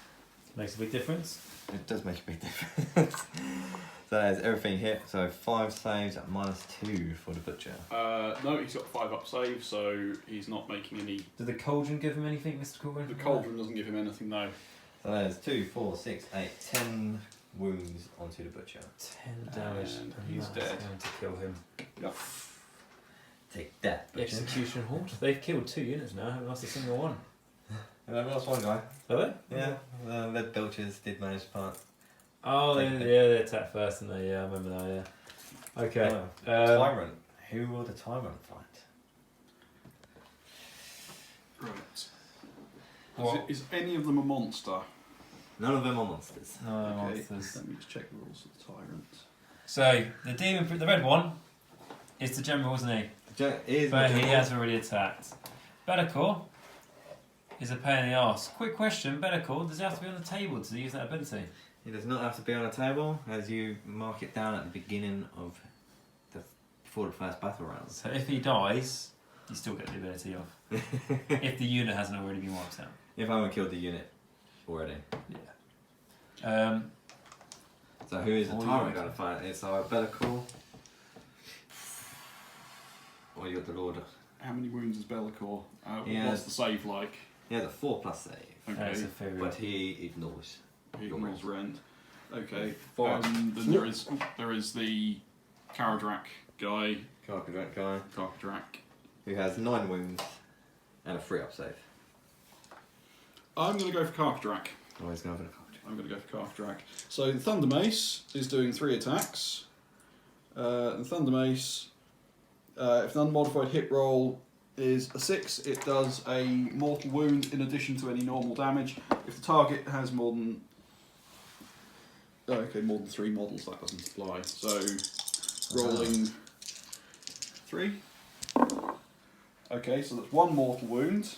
Makes a big difference. It does make a big difference. So there's everything hit, so 5 saves at -2 for the butcher. No, he's got 5 up save, so he's not making any. Did the Cauldron give him anything, Mr. Cauldron? The Cauldron doesn't give him anything, no. So there's 2, 4, 6, 8, 10 wounds onto the butcher. 10 damage. And and he's that's dead. going to kill him. Yep. Take that, butcher. Execution Horde. They've killed 2 units now, haven't lost a single one. And I've lost one guy. Are they? Yeah, the Red Belchers did manage to part. Oh, they attacked first, and they, I remember that, yeah. Okay. Tyrant. Who will the Tyrant fight? Right. What? Is any of them a monster? None of them are monsters. No, Okay, monsters. let me just check the rules of the Tyrant. So, the red one is the general, isn't he? But he has already attacked. Be'lakor is a pain in the arse. Quick question, Be'lakor, does he have to be on the table to use that ability? He does not have to be on a table, as you mark it down at the beginning of before the first battle round. So if he dies, you still get the ability off. If the unit hasn't already been wiped out. If I haven't killed the unit already. Yeah. So who is the Or Tyrant you- going to fight? It's our Be'lakor. Or you got the Lord. How many wounds is Be'lakor? Yeah. What's the save like? He has a 4+ save, Okay. It's a fairy. but he ignores. He ignores rend. Okay. Four. Then there is the Karadrak guy. Karkadrak guy, Karkadrak. who has 9 wounds and a 3+ save. I'm going to go for Karkadrak. Oh, he's going for the Karkadrak. I'm going to go for Karkadrak. So the Thunder Mace is doing 3 attacks. The Thunder Mace, if an unmodified hit roll is a 6, it does a mortal wound in addition to any normal damage. If the target has more than 3 models, that doesn't apply. So rolling 3. Okay, so that's 1 mortal wound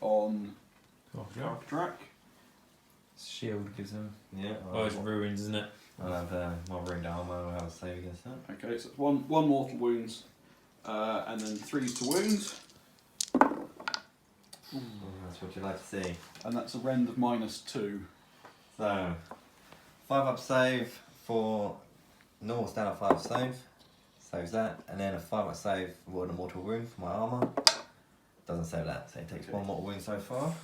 on Karkadrak. Shield gives him. Yeah. Oh, it's ruins, isn't it? I'll have my ring armor. I'll have a save against that. Okay, so it's one mortal wounds, and then 3s to wound, That's what you like to see. and that's a rend of -2. So, 5+ save for normal standard 5 save. Saves that. And then a 5+ save for the mortal wound for my armor. Doesn't save that. So he takes 1 mortal wound so far.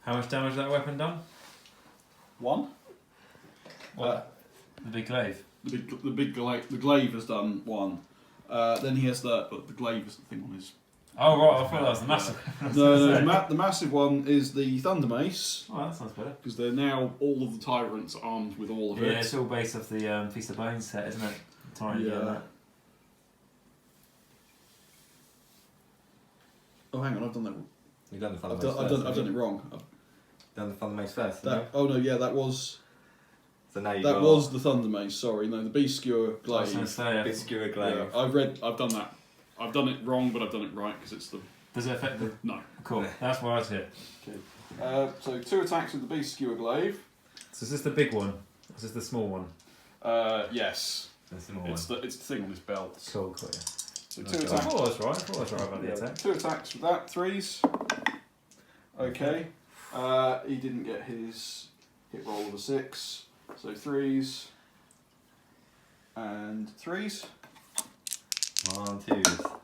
How much damage has that weapon done? 1. What? The big glaive. The glaive has done 1. Then he has the glaive is the thing on his. Oh right, I thought that was the massive. No, the massive one is the Thunder Mace, Oh, that sounds better. because they're now all of the tyrants armed with all of Yeah, it. it's all based off the Feast of Bones set, isn't it? Tiny. Yeah. Oh, hang on, I've done that. You've done the Thunder I've Mace done, first. I've done it wrong. Done the Thunder Mace first. That, oh no, yeah, that was So now you that got was the Thunder Mace. Sorry, no, the Beast Skewer I was glaive. going to say, big skewer glaive. Yeah, I've done that. I've done it wrong, but I've done it right because it's the does it affect the? no. Cool. That's where I was hit. So 2 attacks with the Beast Skewer glaive. So is this the big one? Is this the small one? Yes, That's the more it's the thing on his belt. Cool, cool. Yeah. So Okay. 2 I attacks. thought I was right. I thought I was right about the Yeah, attack. 2 attacks with that, 3s. Okay. He didn't get his hit roll of a 6, so 3s and 3s. 1, 2s.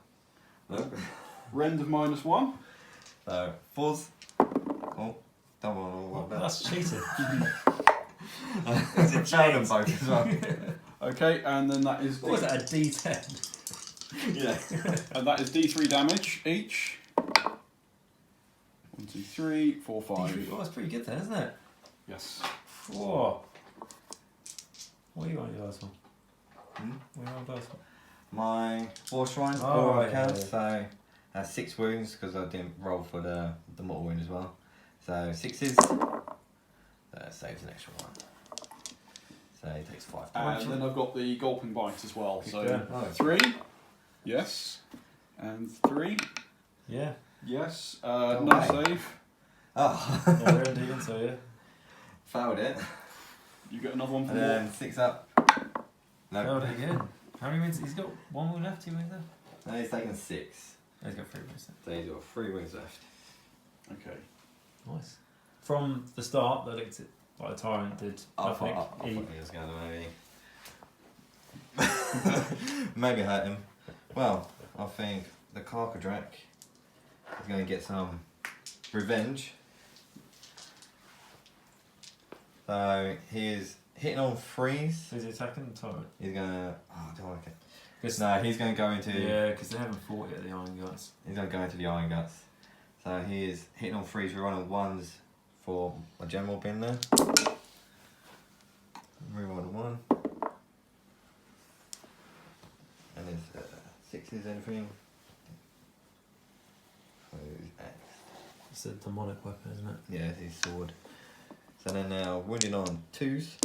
Look. Rend of -1. So 4s. Oh, double all like that. That's cheating. It's a chain them both as well. Okay, and then that is What was that, a D10? Yeah. and that is D3 damage each. 1, 2, 3, 4, 5. Oh, that's pretty good then, isn't it? Yes. Whoa. What are you on your last one? Hmm? What are you on your last one? My war shrine, Oh, 4 right, counts, yeah. so that's 6 wounds because I didn't roll for the mortal wound as well. So 6s. Saves an extra 1. So he takes 5 damage. And then I've got the gulping bite as well. So Yeah. Oh. 3, yes, and 3, Yeah. yes. Go No away. save. Oh, Yeah, we're indeed, so yeah. failed it. You get another one for And more. then 6 up. No, Failed it again. How many wins? He's got 1 wound left, 2 wins left? no, he's taken 6. He's got 3 wins left. So he's got 3 wounds left. Okay. Nice. From the start, the looked at like the tyrant did I nothing. thought He- he was going to maybe hurt him. Well, I think the Carcadrak is going to get some revenge. So he is hitting on 3s. Is he attacking the tyrant? He's going to. Oh, I don't like it. 'Cause- No, he's going to go into. Yeah, because they haven't fought yet, the Iron Guts. He's going to go into the Iron Guts. So he is hitting on 3s. We're running 1s for a general bin there. Reroll the 1. And there's 6s, anything. So X. It's a demonic weapon, isn't it? Yeah, it's his sword. So then now wounding on 2s.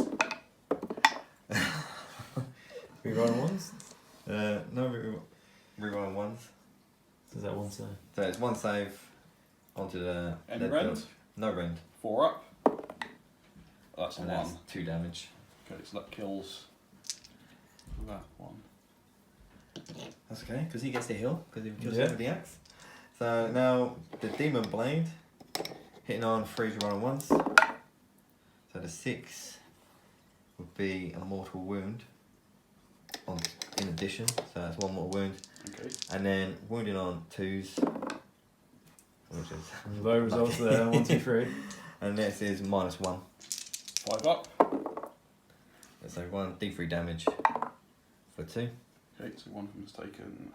We run ones? No, rerolling 1s. Does that one say? So it's 1 save onto the. Any lead rend? build. No rend. 4 up. That's a And 1. that's 2 damage. Okay, so that kills that one. That's okay, because he gets the heal, because he kills Yeah. him with the axe. So now the Demon Blade, hitting on 3s, rolling 1s. So the 6 would be a mortal wound in addition, so that's 1 mortal wound. Okay. And then wounding on 2s, which is. Low results there, 1, 2, 3. And this is -1. 5 up. So 1 D3 damage for 2. Okay, so one of them has taken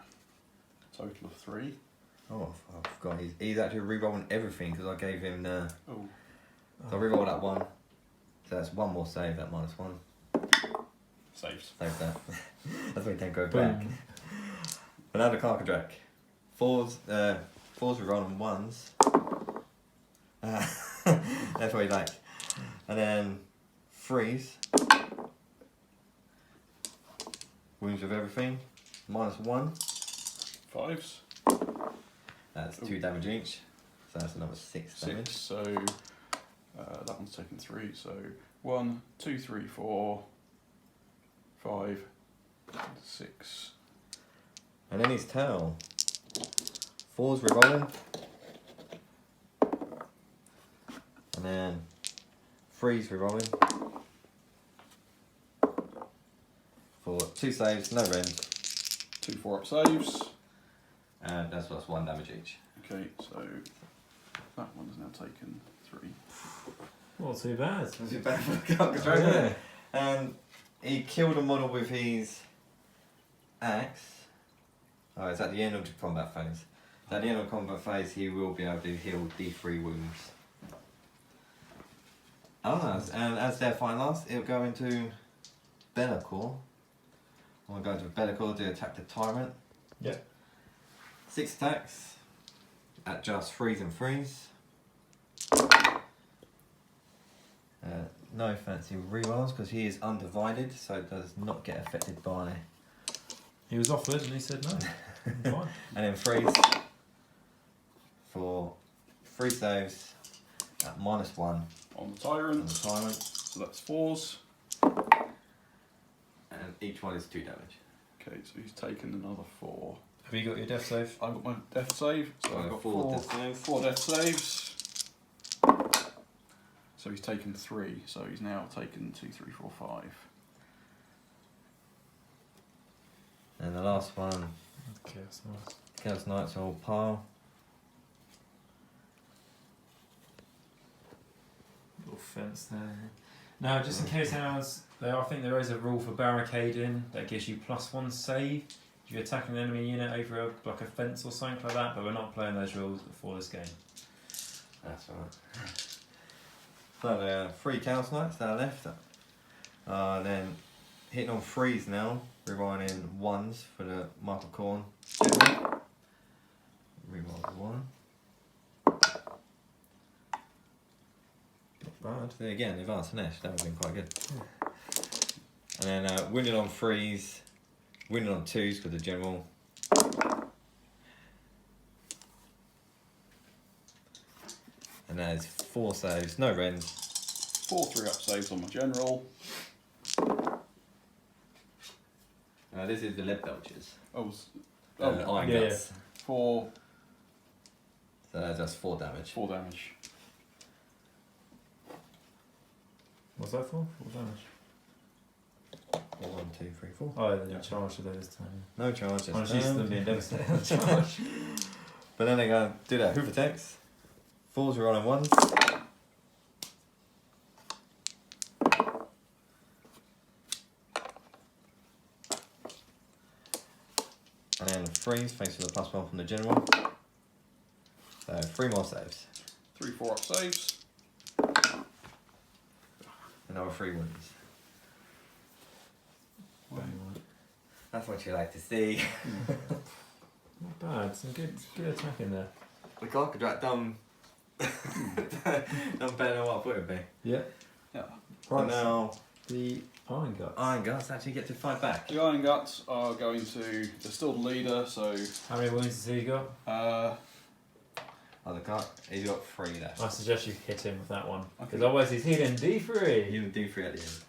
a total of 3. Oh, I forgot. He's actually re-rolling everything because I gave him the. Oh, So I re-roll that 1. So that's 1 more save, that -1. saves. Save that. That's why he can't go back. But now the Carcadrak. 4s re-rolling 1s. That's what he like. And then 3s. Wounds with everything. -1. 5s. That's 2 damage each. So that's another 6 damage. 6. So that one's taken 3. So 1, 2, 3, 4, 5, 6. And then his tail. 4s re-rolling. And then 3s re-rolling. For 2 saves, no rend. 2 4 up saves. And that's 1 damage each. Okay, so that one has now taken 3. Not too bad. Was it bad for the Carcadrak? Yeah. And he killed a model with his axe. Oh, it's at the end of the combat phase. So at the end of the combat phase, he will be able to heal D3 wounds. Oh, and as their final last, it'll go into Bellacore. I'm going to go into Bellacore to attack the Tyrant. Yep. 6 attacks at just 3s and 3s. No fancy rerolls because he is undivided, so it does not get affected by. He was offered and he said no. Fine. And then 3s for 3 saves at -1 On the on tyrant. the Tyrant, So that's 4s. and each one is 2 damage. Okay, so he's taken another 4. Have you got your death save? I've got my death save. So I've got 4 death saves. 4 death saves. So he's taken 3. So he's now taken 2, 3, 4, 5. And the last one, Chaos Knights. Chaos Knights all pile. Little fence there. Now, just in case hounds, I think there is a rule for barricading that gives you +1 save if you're attacking an enemy unit over like a fence or something like that, but we're not playing those rules for this game. That's alright. So there are 3 Chaos Knights that are left. Then hitting on 3s now, rewinding 1s for the Michael Corn. Rewind 1. Not bad. Again, advanced Nesh, that would have been quite good. And then winning on 3s, winning on 2s because the general. And there's 4 saves, no rends. 4 3-up saves on my general. This is the lead belchers. Iron yeah, guts. 4. So that's just 4 damage. 4 damage. What's that for? 4 damage. 1, 2, 3, 4. Oh, then you charge today this time. No charge. I'm just used to them being devastated. But then they go do that hoof attacks. 4s are rolling 1s. And then 3s thanks to the +1 from the general. So 3 more saves. 3 4-up saves. Another 3 wins. That's what you like to see. Not bad, some good attack in there. The Carcadrat done better than what I thought it would be. Yeah. Yeah. Right now, The Iron Guts. Iron Guts actually get to fight back. The Iron Guts are going to. They're still the leader, so. How many wounds has he got? Oh, the cart. He's got 3 left. I suggest you hit him with that one. Because Okay. otherwise he's healing D3. You do 3 at the end.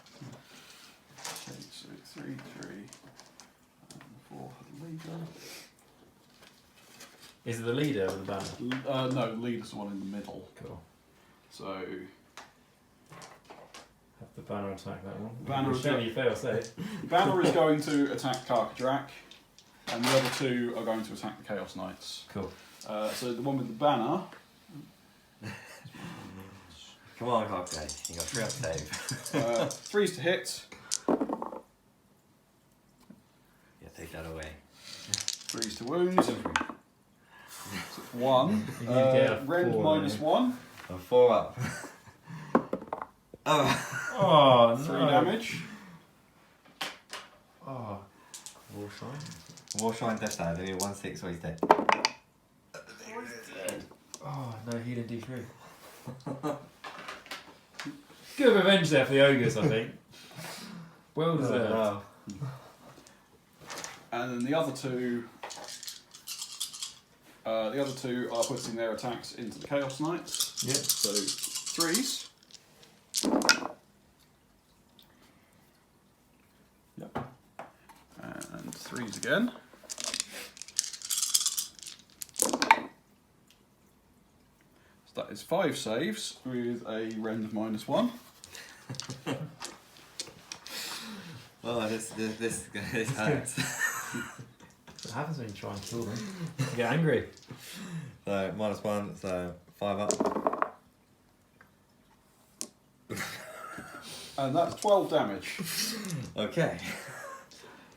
Okay, so 3, 3, and 4 for the leader. Is it the leader or the banner? No, the leader's the one in the middle. Cool. So. Have the banner attack that one. Banner Show you fail safe. Banner is going to attack Carcadrak, and the other 2 are going to attack the Chaos Knights. Cool. So the one with the banner. Come on, Carcadrat. You got 3 up save. 3's to hit, Yeah, take that away. 3's to wound. 1. You need to get a Rend 4, -1. And 4 up. Oh. Oh, 3 no. damage. Oh. Warshine. Warshine Death Side. Only 1 6 or he's dead. Oh, no healing D3. Good revenge there for the ogres, I think. Well deserved. wow. And then the other 2. The other 2 are putting their attacks into the Chaos Knights. Yep. So 3's. Yep. And 3's again. So that is 5 saves with a rend -1. Oh, this hurts. What happens when you try and kill them? You get angry. So -1, so 5 up. And that's 12 damage. Okay.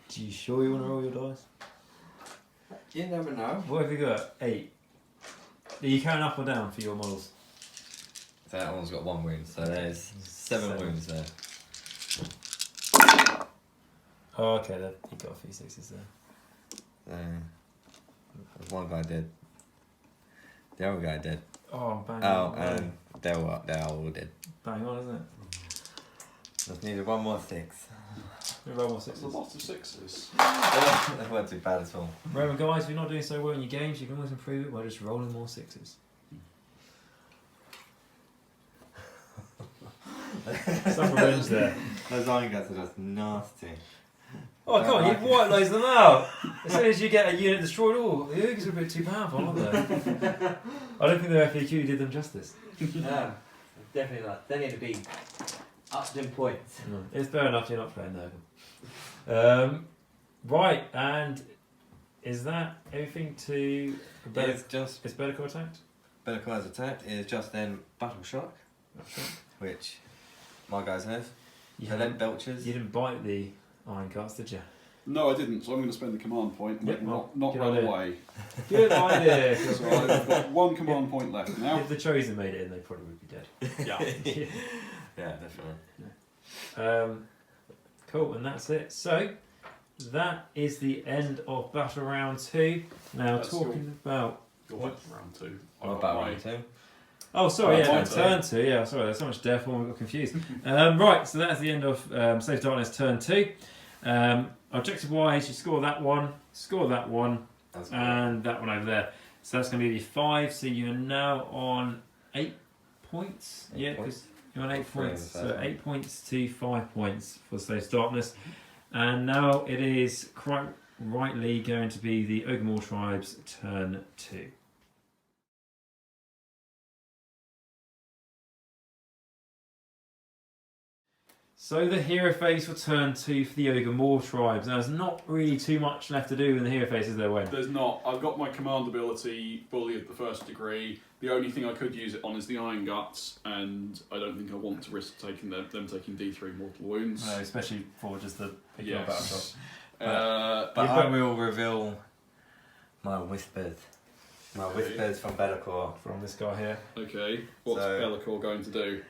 Do you sure you want to roll your dice? You never know. What have you got? 8. Are you counting up or down for your models? So that one's got 1 wound, so there's 7 wounds there. Oh, okay, you got a few 6s there. There's 1 guy dead. The other guy dead. Oh, I'm banging Oh, on. and they're all dead. Bang on, isn't it? Just needed 1 more 6. We roll more That's a 6s. lot of 6s. That weren't too bad at all. Roman guys, if you're not doing so well in your games, you can always improve it by just rolling more 6s. Some revenge there. Those iron guts are just nasty. Oh, come on, you white lays them out. As soon as you get a unit destroyed, the ogres are a bit too powerful, aren't they? I don't think the FAQ did them justice. Yeah. definitely not. They need to be up in points. It's fair enough. You're not playing Nurgle. Right, and is that everything to? It's just Is Bellicor attacked? Bellicor has attacked. It's just then Battle Shock, which my guys have. You So then Belchers. You didn't bite the iron guts, did you? No, I didn't. So I'm going to spend the command point and Yep, not good run idea. away. Good idea. So I've got 1 command point left now. If the Chosen made it in, they probably would be dead. Yeah. Yeah, definitely. Cool, and that's it. So that is the end of Battle Round 2. Now That's talking about. Go back to round 2. What about round 2? Oh, sorry, Round yeah, two. turn 2. Yeah, sorry, there's so much death one, we got confused. Right, so that's the end of Slave Darkness turn 2. Objective wise, you score that one, That's and that one over there. So that's going to be 5. So you're now on 8 points. 8 points. Because you're on 8 Three in points. the So first 8 points to 5 points for Slave Darkness. And now it is quite rightly going to be the Ogor Mawtribes turn 2. So the hero phase for turn 2 for the Ogor Mawtribes. Now there's not really too much left to do in the hero phase, is there, Wayne? There's not. I've got my command ability fully at the 1st degree. The only thing I could use it on is the Iron Guts, and I don't think I want to risk taking them taking D3 mortal wounds. No, especially for just the Yes. But Yeah, I will reveal my whispers. My Okay. whispers from Bellicor. from this guy here. Okay, what's So- Bellicor going to do?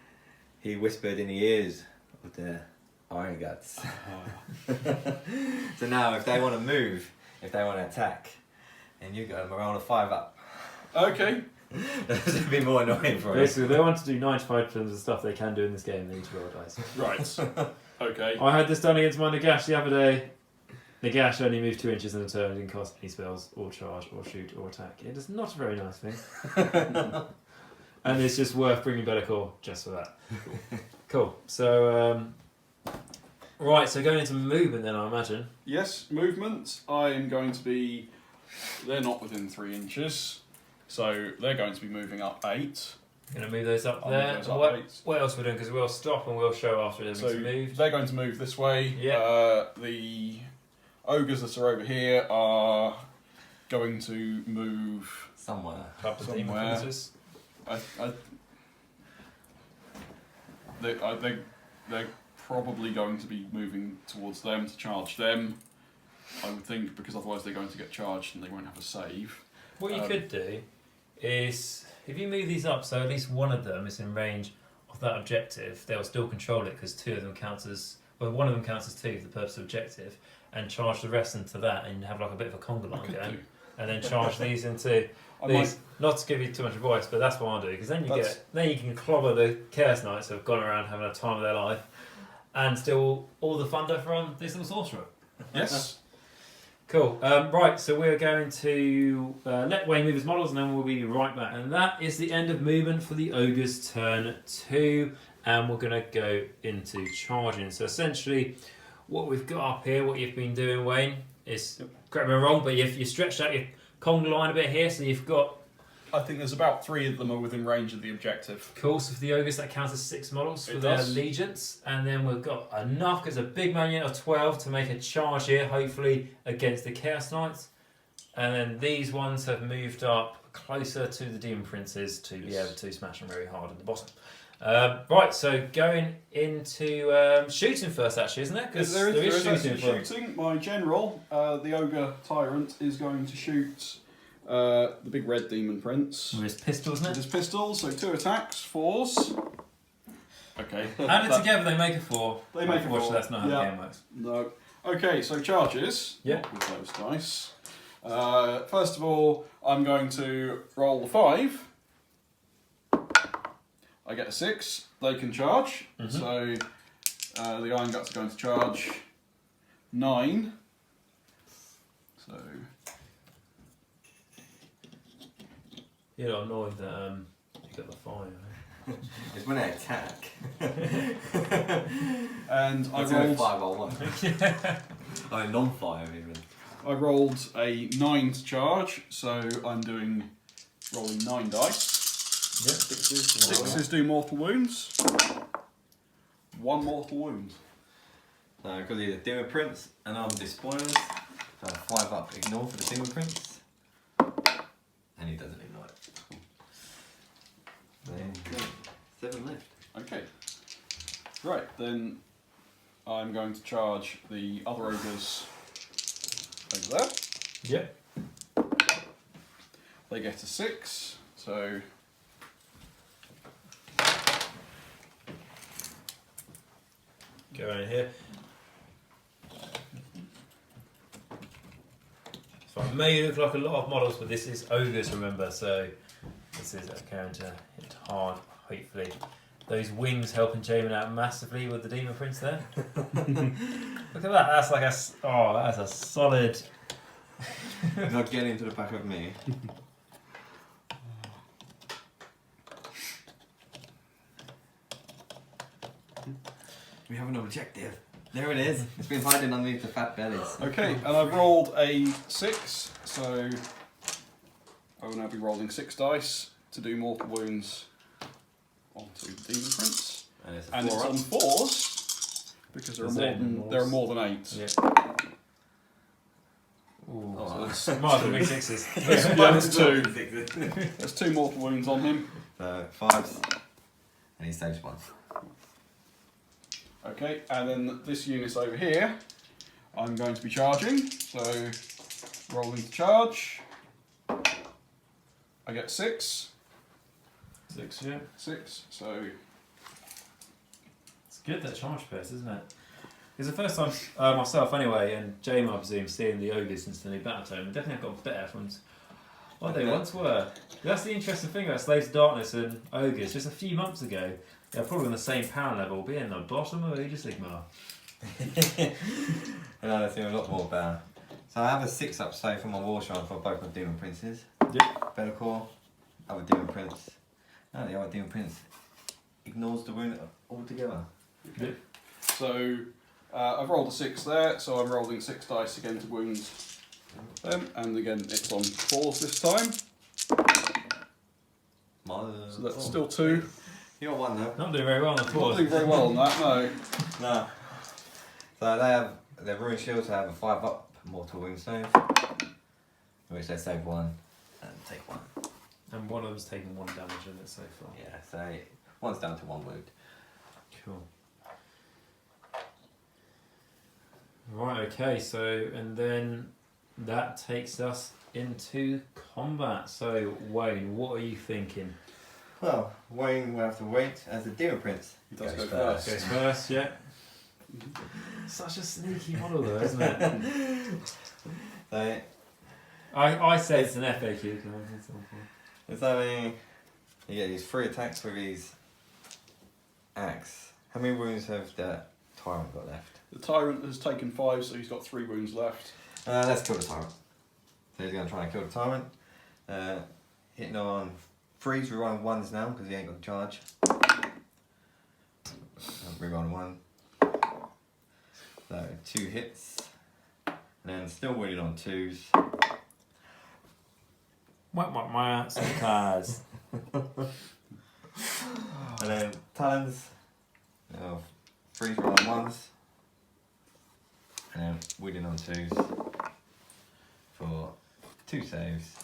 He whispered in the ears of the Iron Guts. So now, if they want to move, if they want to attack, and you go roll a 5 up, Okay, this would be more annoying for us. Basically, they want to do 95% of the stuff they can do in this game. They need to roll dice. right. Okay. I had this done against my Nagash the other day. Nagash only moved 2 inches in a turn, didn't cost any spells, or charge, or shoot, or attack. It is not a very nice thing. And it's just worth bringing Bellicor just for that. Cool. So, right, so going into movement then, I imagine. Yes, movement. I'm going to be. They're not within 3 inches, so they're going to be moving up 8. Going to move those up I'll there. move those up what, 8. what else are we doing? Because we'll stop and we'll show after So everything's moved. they're going to move this way. Yeah. The ogres that are over here are going to move. Somewhere. Up the demon somewhere. princes. They're probably going to be moving towards them to charge them. I would think, because otherwise they're going to get charged and they won't have a save. What you could do is, if you move these up so at least one of them is in range of that objective, they'll still control it because 2 of them counts as, well, one of them counts as 2 for the purpose of objective, and charge the rest into that and have like a bit of a conga line Could going, do. and then charge these into I these. Not to give you too much advice, but that's what I'll do, because then you can clobber the Chaos Knights who have gone around having a time of their life, and steal all the thunder from this little sorcerer. Yes. Cool. Right, so we're going to let Wayne move his models and then we'll be right back. And that is the end of movement for the Ogre's turn 2. And we're going to go into charging. So essentially, what we've got up here, what you've been doing, Wayne, is, correct me if I'm wrong, but you've stretched out your conga line a bit here. So you've got, I think there's about 3 of them are within range of the objective. cool, so for the Ogres that counts as 6 models for It their does. allegiance. And then we've got enough, because a big man unit of 12 to make a charge here, hopefully, against the Chaos Knights. And then these ones have moved up closer to the Demon Princes to be able to smash them very hard at the bottom. Right, so going into shooting first, actually, isn't there? Because There is actually for shooting. My general, the ogre tyrant, is going to shoot the big red demon prince with his pistol, isn't with it? his pistol. So 2 attacks, 4s. Okay. Added together, they make a 4. They make a 4. Unfortunately, that's not how the Yeah. game works. No. Okay, so charges. Yeah. Not with those dice. First of all, I'm going to roll the 5. I get a 6. They can charge. So the Iron Guts are going to charge 9. So You're not annoyed that you got the 5. It's when they attack. and I It's a rolled 5 or 1. Oh, non-5 even. I rolled a 9 to charge, so I'm rolling 9 dice. Yep. Sixes do mortal wounds. 1 mortal wound. So because he's a Demon Prince and I'm despoiled, so 5 up ignore for the Demon Prince. And he doesn't ignore it. Then 7 left. Okay. Right, then I'm going to charge the other ogres over there. Yep. They get a 6, so Go in here. So I may look like a lot of models, but this is ogres, remember, so this is going to hit hard, hopefully. Those wings helping Jamin out massively with the Demon Prince there. Look at that, that's like a, oh, that's a solid... Not getting into the back of me. We have an objective. There it is. It's been hiding underneath the fat bellies. okay, and I've rolled a 6, so I will now be rolling 6 dice to do mortal wounds onto the Demon Prince. And it's a And 4 it's up. on 4s because there are more than 8. Yeah. Ooh, Oh. so it's might as well be sixes. There's 2. There's 2 mortal wounds on him. So 5s. And he saves 1. Okay, and then this unit's over here. I'm going to be charging, so rolling to charge. I get 6. 6, yeah. 6, so It's good that charge pace, isn't it? It's the first time, myself anyway, and Jamie, I presume, seeing the ogres since the new battle tome, and definitely I've got better from what they once were. That's the interesting thing about Slaves of Darkness and ogres. Just a few months ago, they're probably on the same power level, being the bottom of Age of Sigmar. And I think a lot more better. So I have a 6 up save for my war shrine for both my Demon Princes. Yep. Bellicor, other Demon Prince. No, the other Demon Prince ignores the wound altogether. Yep. so I've rolled a 6 there, so I'm rolling 6 dice again to wound them, and again it's on 4s this time. So that's still 2. You got 1 though. Not doing very well on the Not floor. doing very well on that, no. No. So they have their ruined shields have a 5 up mortal wound save, which they save 1 and take 1. And one of them's taken 1 damage in it so far. Yeah, so 1's down to 1 wound. Cool. Right, okay, so, and then that takes us into combat. So, Wayne, what are you thinking? Well, Wayne will have to wait as the Demon Prince. He does goes go first. Goes first, yeah. Such a sneaky model though, isn't it? So I say it's an FAQ. it's only you get these 3 attacks with his axe. How many wounds have the Tyrant got left? The Tyrant has taken 5, so he's got 3 wounds left. Let's kill the Tyrant. So he's going to try and kill the Tyrant. Hitting on 3s, rerolling 1s now because he ain't got the charge. Rerolling 1. So 2 hits. And then still winning on 2s. Some cards. And then talons. 3s, rerolling 1s. And then winning on 2s. For 2 saves.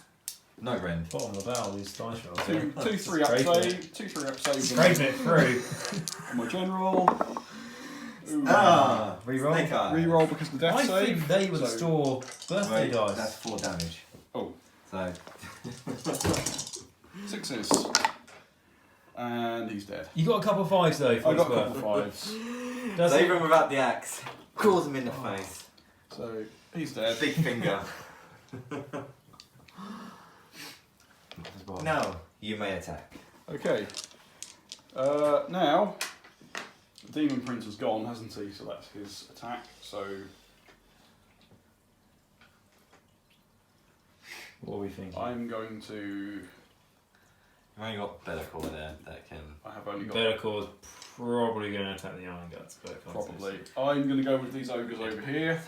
No rend. Bottom of the barrel, these dice rolls. 2 3 up save. 2 3 up save. Scraping it through. On my general. Ooh. Reroll. Snake eye. Reroll because the death I save. think they would so- store birthday Wait, dice. that's 4 damage. Oh, So 6s. And he's dead. You got a couple of 5s though. For I got a his couple worth. of 5s. Does so it? even without the axe, claws him in the face. So he's dead. Big finger. Now you may attack. Okay. Now, the Demon Prince has gone, hasn't he? So that's his attack. So What are we thinking? I'm going to. You've only got Bellicor there that can. I have only got. Bellicor's probably going to attack the Iron Guts. But I can't say. Probably. I'm going to go with these ogres over here,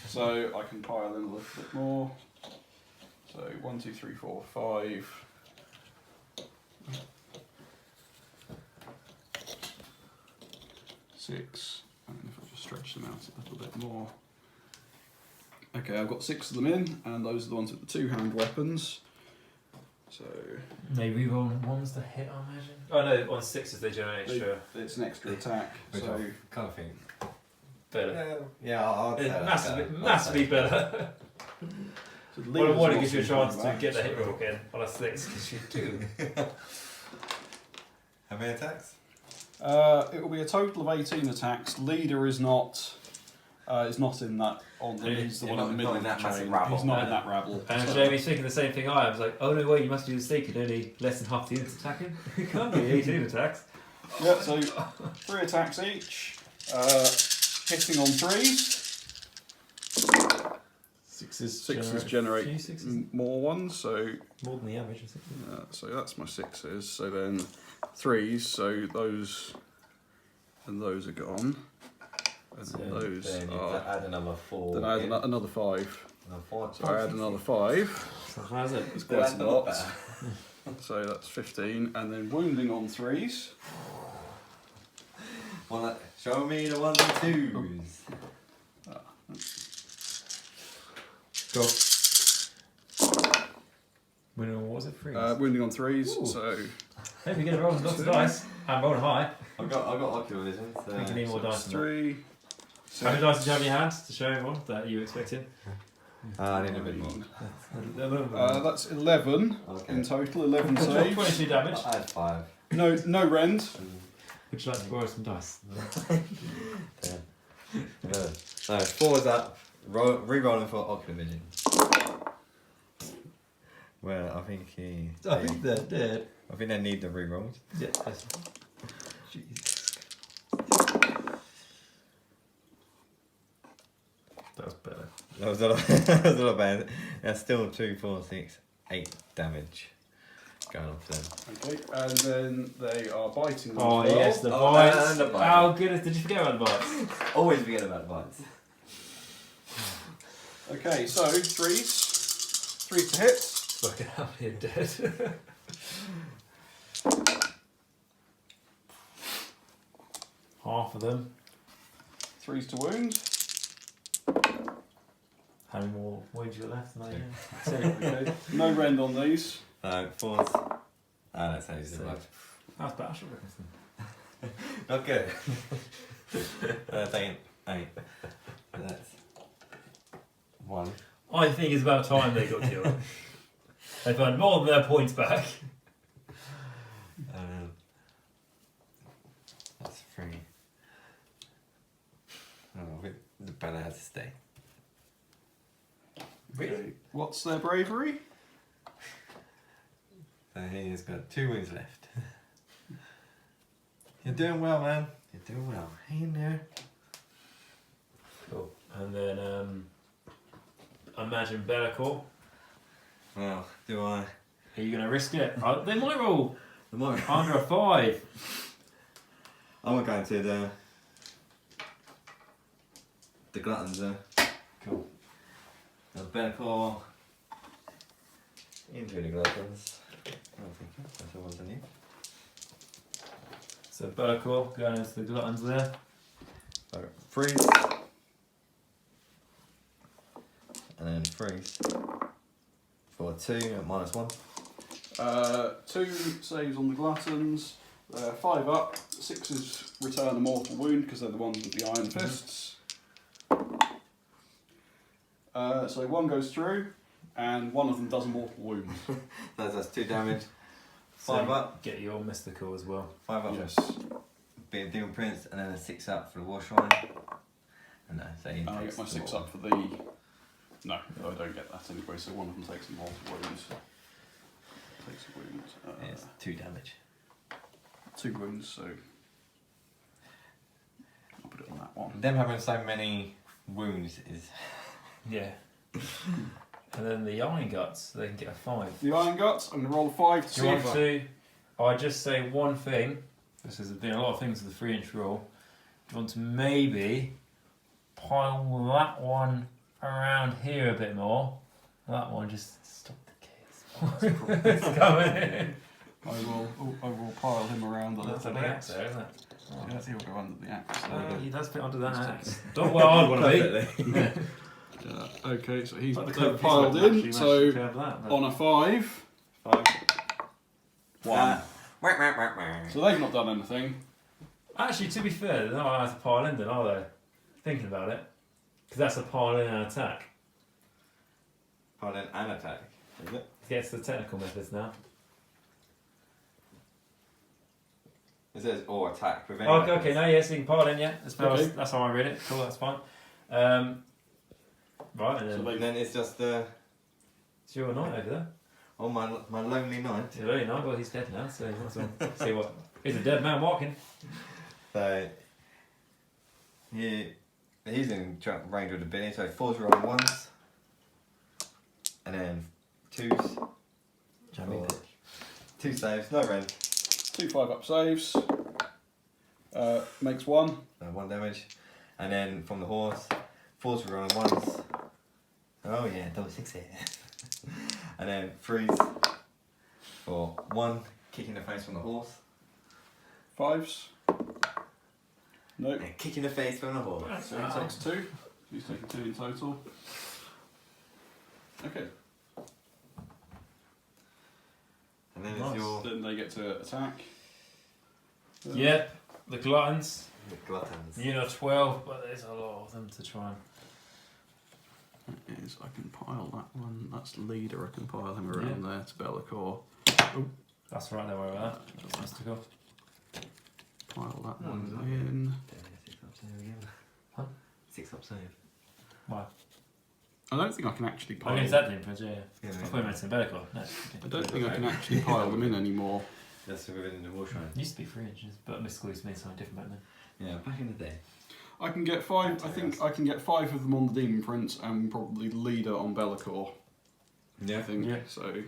so I can pile in a little bit more. So 1, 2, 3, 4, 5. 6, and if I just stretch them out a little bit more. Okay, I've got 6 of them in, and those are the ones with the 2-hand weapons. So They reroll ones to hit, I imagine. Oh no, on 6s they generate extra. it's an extra attack. Which So I kind of think. Better. Yeah, I'll say that's better. Massively better. so the Well, leaders one, are it gives you a also chance coming to get the back, hit roll again on a 6 because you do. How many attacks? It will be a total of 18 attacks. Leader is not in that. He's the You're one in the middle not of in the that massive chain. rabble. He's not in that rabble. And So- Jamie's thinking the same thing I was like, oh no wait, you must do the sneak and only less than half the units attacking. You can't be 18 attacks. Yeah, so 3 attacks each. Hitting on 3s. 6s generate few sixes. more ones, so More than the average, I think. so that's my 6s. So then 3s, so those and those are gone. And So those Then you are. add another 4. Then I add another 5. Another 4. So I add another 5. So how's it? It's quite a lot. So that's 15. And then wounding on 3s. Well, show me the 1s and 2s. Go. What was it? 3? Wounding on 3s. Ooh. So Hope you get a roll with lots of dice. I'm rolling high. I got ocular vision. So I think you need more dice that's than that. 3. How many dice did you have in your hand to show everyone that you expected? I need a bit more. That's 11 Okay. in total. 11 saves. 22 damage. I had 5. No rend. Would you like to borrow some dice? No, 4's up. Re-rolling for ocular vision. Well, I think they're dead. I think they need the re-rolls. Yeah. That was better. That was a lot, that was a lot better. That's still 2, 4, 6, 8 damage going off them. Okay, and then they are biting. Oh as well. yes, the Oh, bites. and the bites. How good did you forget about the bites? Always forget about the bites. Okay, so 3s. 3 to hit. Fucking hell, you're dead. Half of them. 3s to wound. How many more wounds you got left? Two. Okay. No rend on these. 4s. Ah, that's how you do it. How's Battle? Not good. That's 8. That's 1. I think it's about time they got killed. They've earned more than their points back. That's 3. Oh, the banner has to stay. Okay. What's their bravery? So he's got 2 wounds left. You're doing well, man. You're doing well. Hang in there. Cool. And then imagine Bellacore. Well, do I? Are you going to risk it? They might roll The more under a 5. I'm going to the gluttons. Cool. The Bellacore into the gluttons. I think that's the ones I need. So Bellacore going into the gluttons there. So freeze. And then freeze. For 2 at -1. 2 saves on the gluttons. 5 up. 6s return a mortal wound because they're the ones with the iron fists. So 1 goes through, and 1 of them does a mortal wound. That's 2 damage. So 5 up. Get your mystical as well. 5 up. Yes. Be a Demon Prince, and then a 6 up for the War Shrine. And no, so he And I takes get my the 6 war. up for the. No, I don't get that anyway. So 1 of them takes a mortal wound. Takes a wound. It's 2 damage. 2 wounds. So I'll put it on that one. Them having so many wounds is. Yeah. And then the Iron Guts, they can get a 5. The iron guts. I'm gonna roll a 5 to Do see you if want to? I just say one thing. This has been a lot of things with the 3-inch roll. Do you want to maybe pile that one around here a bit more? That one just stop the kids. It's coming in. I will pile him around a That's a little big axe bit. there, isn't it? Yeah, he'll go under the axe. He does fit under that axe. Not where I'd want to be. Okay, so he's Like the they've coat piled piece in. actually So matches that, but- on a 5, 1. So they've not done anything. Actually, to be fair, they're not allowed to pile in then, are they? Thinking about it. Because that's a pile in and attack. Pile in and attack, is it? Gets the technical methods now. It says or attack with any Okay, weapons. no, yes, you can pile in, yeah. Okay. That's how I read it. Cool, that's fine. Right, and then So And then it's just it's your knight over there. on my lonely night. It's really nice. Well, he's dead now, so that's all. See what? He's a dead man walking. So he's in range with the Billy, so 4s are on 1s. And then 2s. Jamming Or- pitch. 2 saves, no rend. 2 5-up saves. Makes 1. 1 damage. And then from the horse, 4s are on 1s. Oh yeah, double 6 here. And then 3s for 1, kick in the face from the horse. 5s. Nope. And kick in the face from the horse. So he takes 2. He's taking 2 in total. Okay. And then Nice. it's your Then they get to attack. Yep, the gluttons. gluttons. Unit 12, but there's a lot of them to try and. Is I can pile that one. That's the leader. I can pile him around there to Bellacore. That's right, there we are. That's to go. Pile that one in. 6 up save again. Huh? 6 up save. Why? I don't think I can actually pile. Against that difference, yeah. Yeah, I thought you meant in better call. No. I don't think I can actually pile them in anymore. That's within the war shrine. Used to be 3 inches, but Mystical used to mean something different back then. Yeah, back in the day. I can get 5. I think I can get 5 of them on the Demon Prince and probably the leader on Bellacore. Yeah. I think Yeah. so.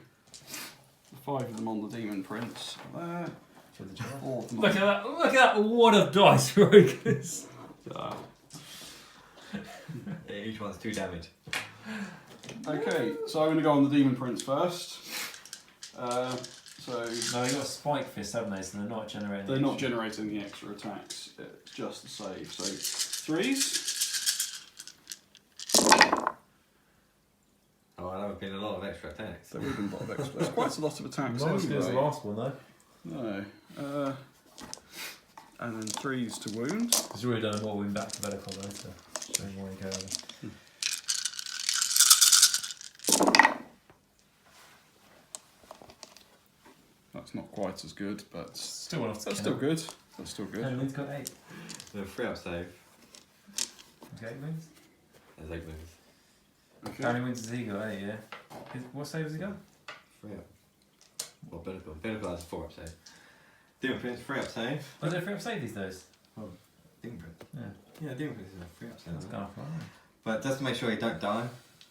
5 of them on the Demon Prince. There. For the job. 4 of them. Look at that! Look at that wad of dice, Rokers. Yeah, each one's 2 damage. Okay, so I'm going to go on the Demon Prince first. So No, they got a spike fist, haven't they? So they're not generating. they're not generating the extra attacks. It's just the save. So 3s. Oh, that would have been a lot of extra attacks. There would have been a lot of extra. There's quite a lot of attacks Not as good as the anyway. last one though. No. And then 3s to wound. Because you already done more win back to better call though, so showing more you go over. That's not quite as good, but Still enough to that's kill. still good. That's still good. And he's got 8. The 3 up save. Okay, wins. There's 8 moves. Okay. How many wins has he got? 8, yeah. What save has he got? 3 up. Well, Bellacore. Bellacore has a 4 up save. Demon Prince, 3 up save. Was there a free up save these days? Demon Prince. Yeah. Yeah, Demon Prince is a 3 up save. That's gone off right. But just to make sure you don't die,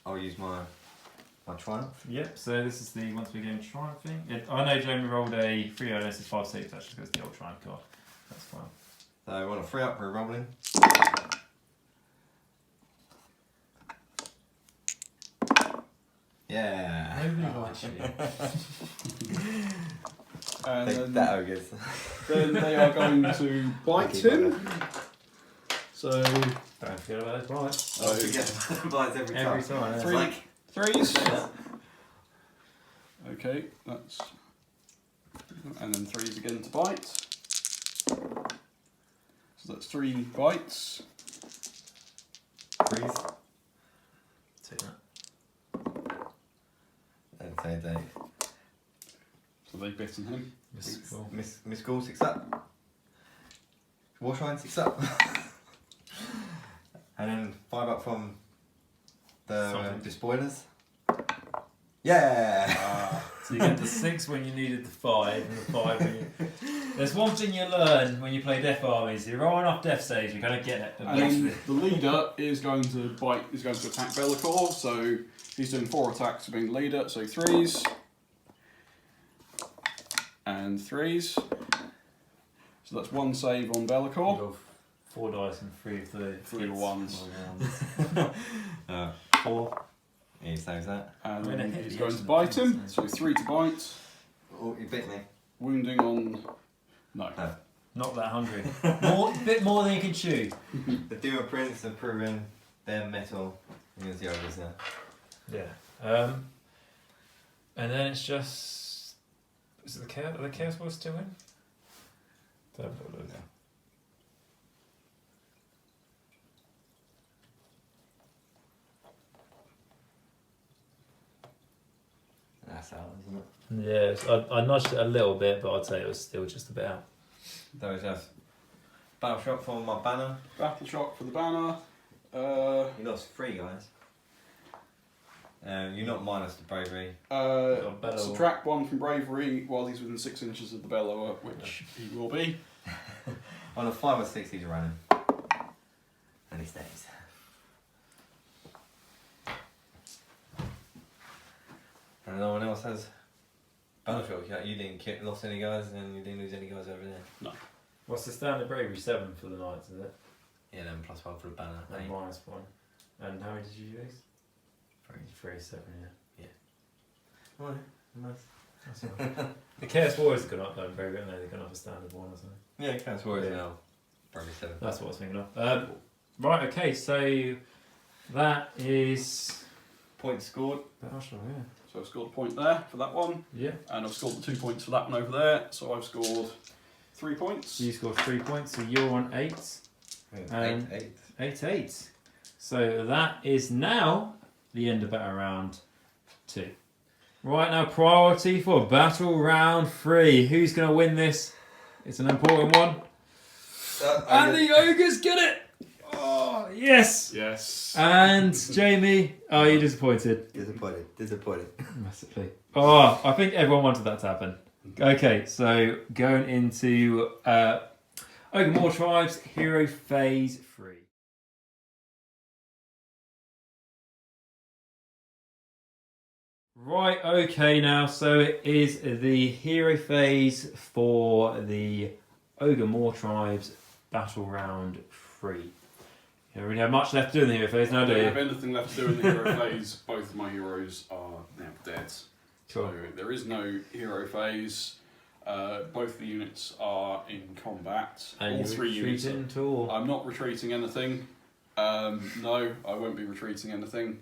I'll use my Triumph. Yep, so this is the once we game Triumph thing. I know Jamie rolled a 3 this is 5 6, actually goes to the old Triumph card. That's fine. So I want a 3 up, we're rolling. Yeah. Nobody likes you. And Take then, that, ogres. then they are going to bite him. So Don't forget about those bites. Oh, forget bites every time. Every time. It's Three. like, 3s. Okay, that's. And then 3s again to bite. So that's 3 bites. 3s. Take that. And say they. So they've bitten him. Mystical. Miss Ghoul, 6 up. War Shrine, 6 up. And then 5 up from the spoilers. Yeah! So you get the 6 when you needed the 5, and the 5 when you... There's one thing you learn when you play Death Armies. You're rolling off Death Saves, you're going to get it And eventually. then the leader is going to bite. Is going to attack Bellacore. So he's doing 4 attacks for being the leader. So 3s. And 3s. So that's 1 save on You Bellacore. go 4 dice and 3 of the 3 hits. ones. 4. He saves that. And I'm gonna then hit he's the going to edge bite of the him. fence, So 3 to bite. Oh, he bit me. Wounding on. No. Oh. Not that hungry. A bit more than you can chew. The Demon Prince have proven their metal against the others now. Yeah. And then it's just. Is it the Chaos Wars still in? Don't have a look. That's out, isn't it? Yeah, I nudged it a little bit, but I'd say it was still just a bit out. That was just Battle Shock for my banner. Battle Shock for the banner. You lost 3 guys. You're not minus the bravery. Subtract 1 from bravery while he's within 6 inches of the bellower, which he will be. On a 5 or 6 he's running. And he stays. And no one else has Battle Shock. Yeah, you didn't lost any guys and you didn't lose any guys over there. No. What's the standard bravery? 7 for the knights, is it? Yeah, then +1 for the banner. And -1. And how many did you use? 3, 7, yeah. Alright, nice. That's all right. The Chaos Warriors have gone up though, bravery, haven't they? They've gone up a standard 1 or something. Yeah, Chaos Warriors Yeah. now. Bravery 7. That's what I was thinking of. Right, okay, so that is. Points scored. Battleship, yeah. So I've scored a point there for that one, Yeah. and I've scored the 2 points for that one over there. So I've scored 3 points. You scored 3 points, so you're on 8. And 8. So that is now the end of battle round 2. Right now, priority for battle round 3. Who's going to win this? It's an important one. And the ogres get it! Oh, yes! Yes. And Jamie, are you disappointed? Disappointed. Massively. Oh, I think everyone wanted that to happen. Okay, so going into Ogor Mawtribes Hero Phase 3. Right, okay now, so it is the hero phase for the Ogor Mawtribes Battle Round 3. You don't really have much left to do in the hero phase now, I do don't you? have anything left to do in the hero phase. Both of my heroes are now dead. Cool. So there is no hero phase. Both the units are in combat. And All you 3 units. retreating at all? I'm not retreating anything. No, I won't be retreating anything.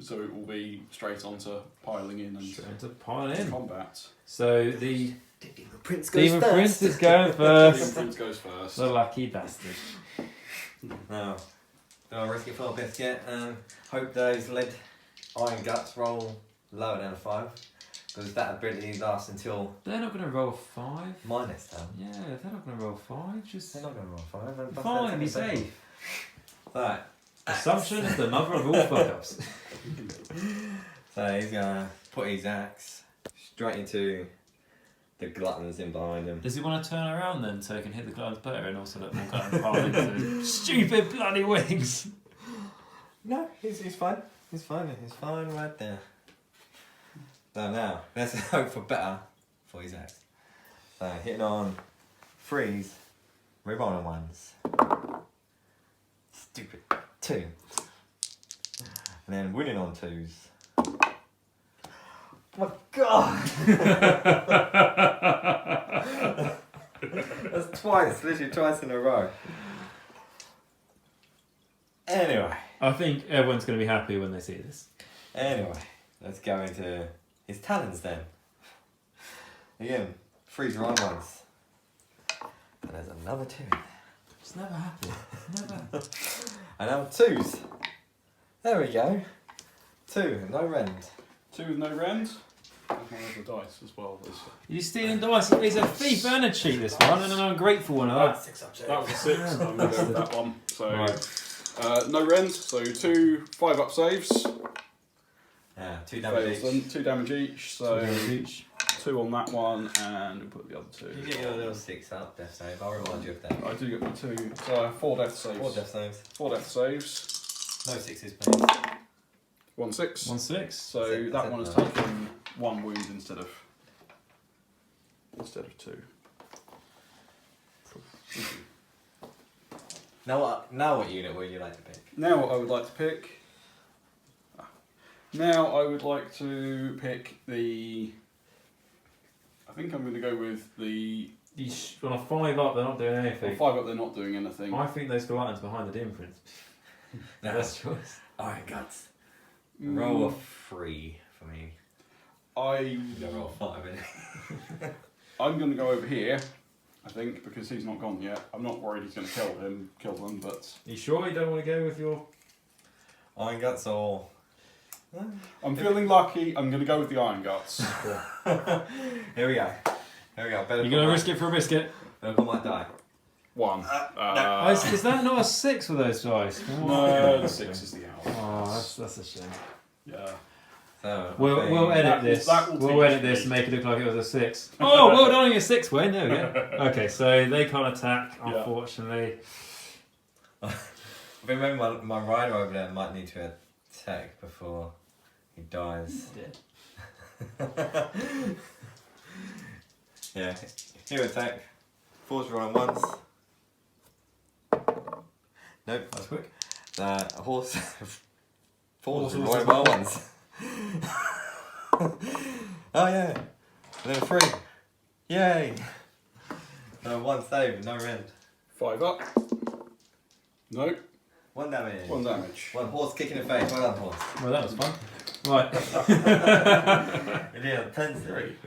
So it will be straight onto piling in and Straight to pile in. combat. So the Demon Prince Demon Prince is going first. Demon Prince goes first. The lucky bastard. Now, do I risk it for a biscuit? Hope those lead iron guts roll lower than a 5. Because that ability lasts until They're not going to roll 5. -10. Yeah, they're not going to roll 5. Just They're not going to roll 5. and fine, be that's anything. safe. Right. Assumption is the mother of all fuck ups. So he's going to put his axe straight into the gluttons in behind him. Does he want to turn around then so he can hit the gluttons better and also let more gluttons pile into his stupid bloody wings? No, he's fine. He's fine. He's fine right there. So now, let's hope for better for his axe. So hitting on 3s, rerolling 1s. Stupid 2. And then winning on 2s. Oh my god! That's twice, literally twice in a row. Anyway. I think everyone's going to be happy when they see this. Anyway, let's go into his talons then. Again, 3s are on 1s. And there's another 2 in there. It's never happy. Never. And now 2s. There we go. 2, no rend. 2 with no rend. There's one of the dice as well. You're stealing dice. It's a thief and a cheat, this one, and an ungrateful one of that. 6 up, That was a 6. I'm going to go with that one. So Right. no rend. So 2 5-up saves. Yeah, 2 damage Fails them, each. 2 damage each. So Each. 2 on that one, and we'll put the other 2. You get your little 6 up death save. I'll remind you of that. I do get my 2. So 4 death saves. 4 death saves. 4 death saves. No 6s, please. 1 6. 1 6. So Seven, that seven, one has nine. taken 1 wound instead of 2. Now what unit would you like to pick? Now what I would like to pick. Now I would like to pick the. I think I'm going to go with the On a 5 up, they're not doing On anything. 5 up, they're not doing anything. I think those Goliaths behind the Demon Prince. No. That's choice. Iron Guts. Roll a 3 for me. You don't roll a 5, innit? I'm going to go over here, I think, because he's not gone yet. I'm not worried he's going to kill them, but... You sure you don't want to go with your... Iron Guts or... I'm feeling lucky. I'm going to go with the Iron Guts. Here we go. You're going to risk it for a biscuit? Bellicor might die. 1. Is that not a 6 with those dice? No, the 6 is the out. Oh, that's a shame. Yeah. So, We'll edit that this. will We'll edit this and make it look like it was a 6. Oh, well done on your 6 win. There we go. Okay, so they can't attack, unfortunately. I remember my rider over there might need to attack before he dies. Yeah, here attack. Force rolling once. Nope, That's quick. A horse. Force Horse rolling well once. Oh yeah. And then a 3. Yay! 1 save, no rend. 5 up. No. 1 damage. 1 damage. 1 horse kick in the face. Well done, horse. Well, that was fun. Right. Yeah, 10 Great.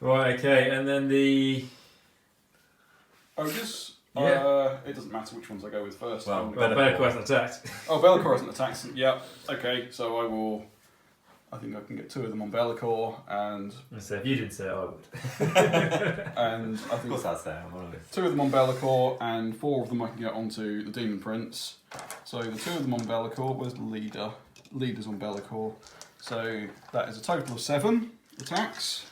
Right, okay, and then the... Ogres. Yeah. It doesn't matter which ones I go with first. Well, I'm gonna Well, go- Bellicor hasn't attacked. Oh, Bellicor hasn't attacked. Yeah. Okay, so I will... I think I can get 2 of them on Bellicor, and So if you didn't say it, I would. and I Of think course that's there. One of it. 2 of them on Bellicor, and 4 of them I can get onto the Demon Prince. So the 2 of them on Bellicor. Where's the leader? Leader's on Bellicor. So that is a total of 7 attacks.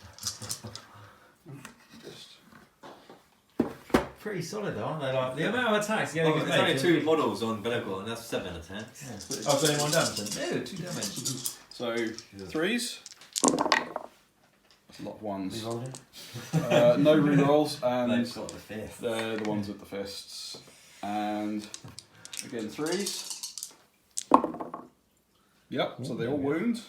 Pretty solid though, aren't they? Like, the amount of attacks you Oh, get there's only 2 models on Bellicor, and that's 7 attacks. Yeah. Oh, it's only 1 damage then? No, 2 damage. So 3s. That's a lot of 1s. Rerolling. No rerolls, and They've got the 5th. they're the ones with the fists. And again 3s. Yep, so they all wound.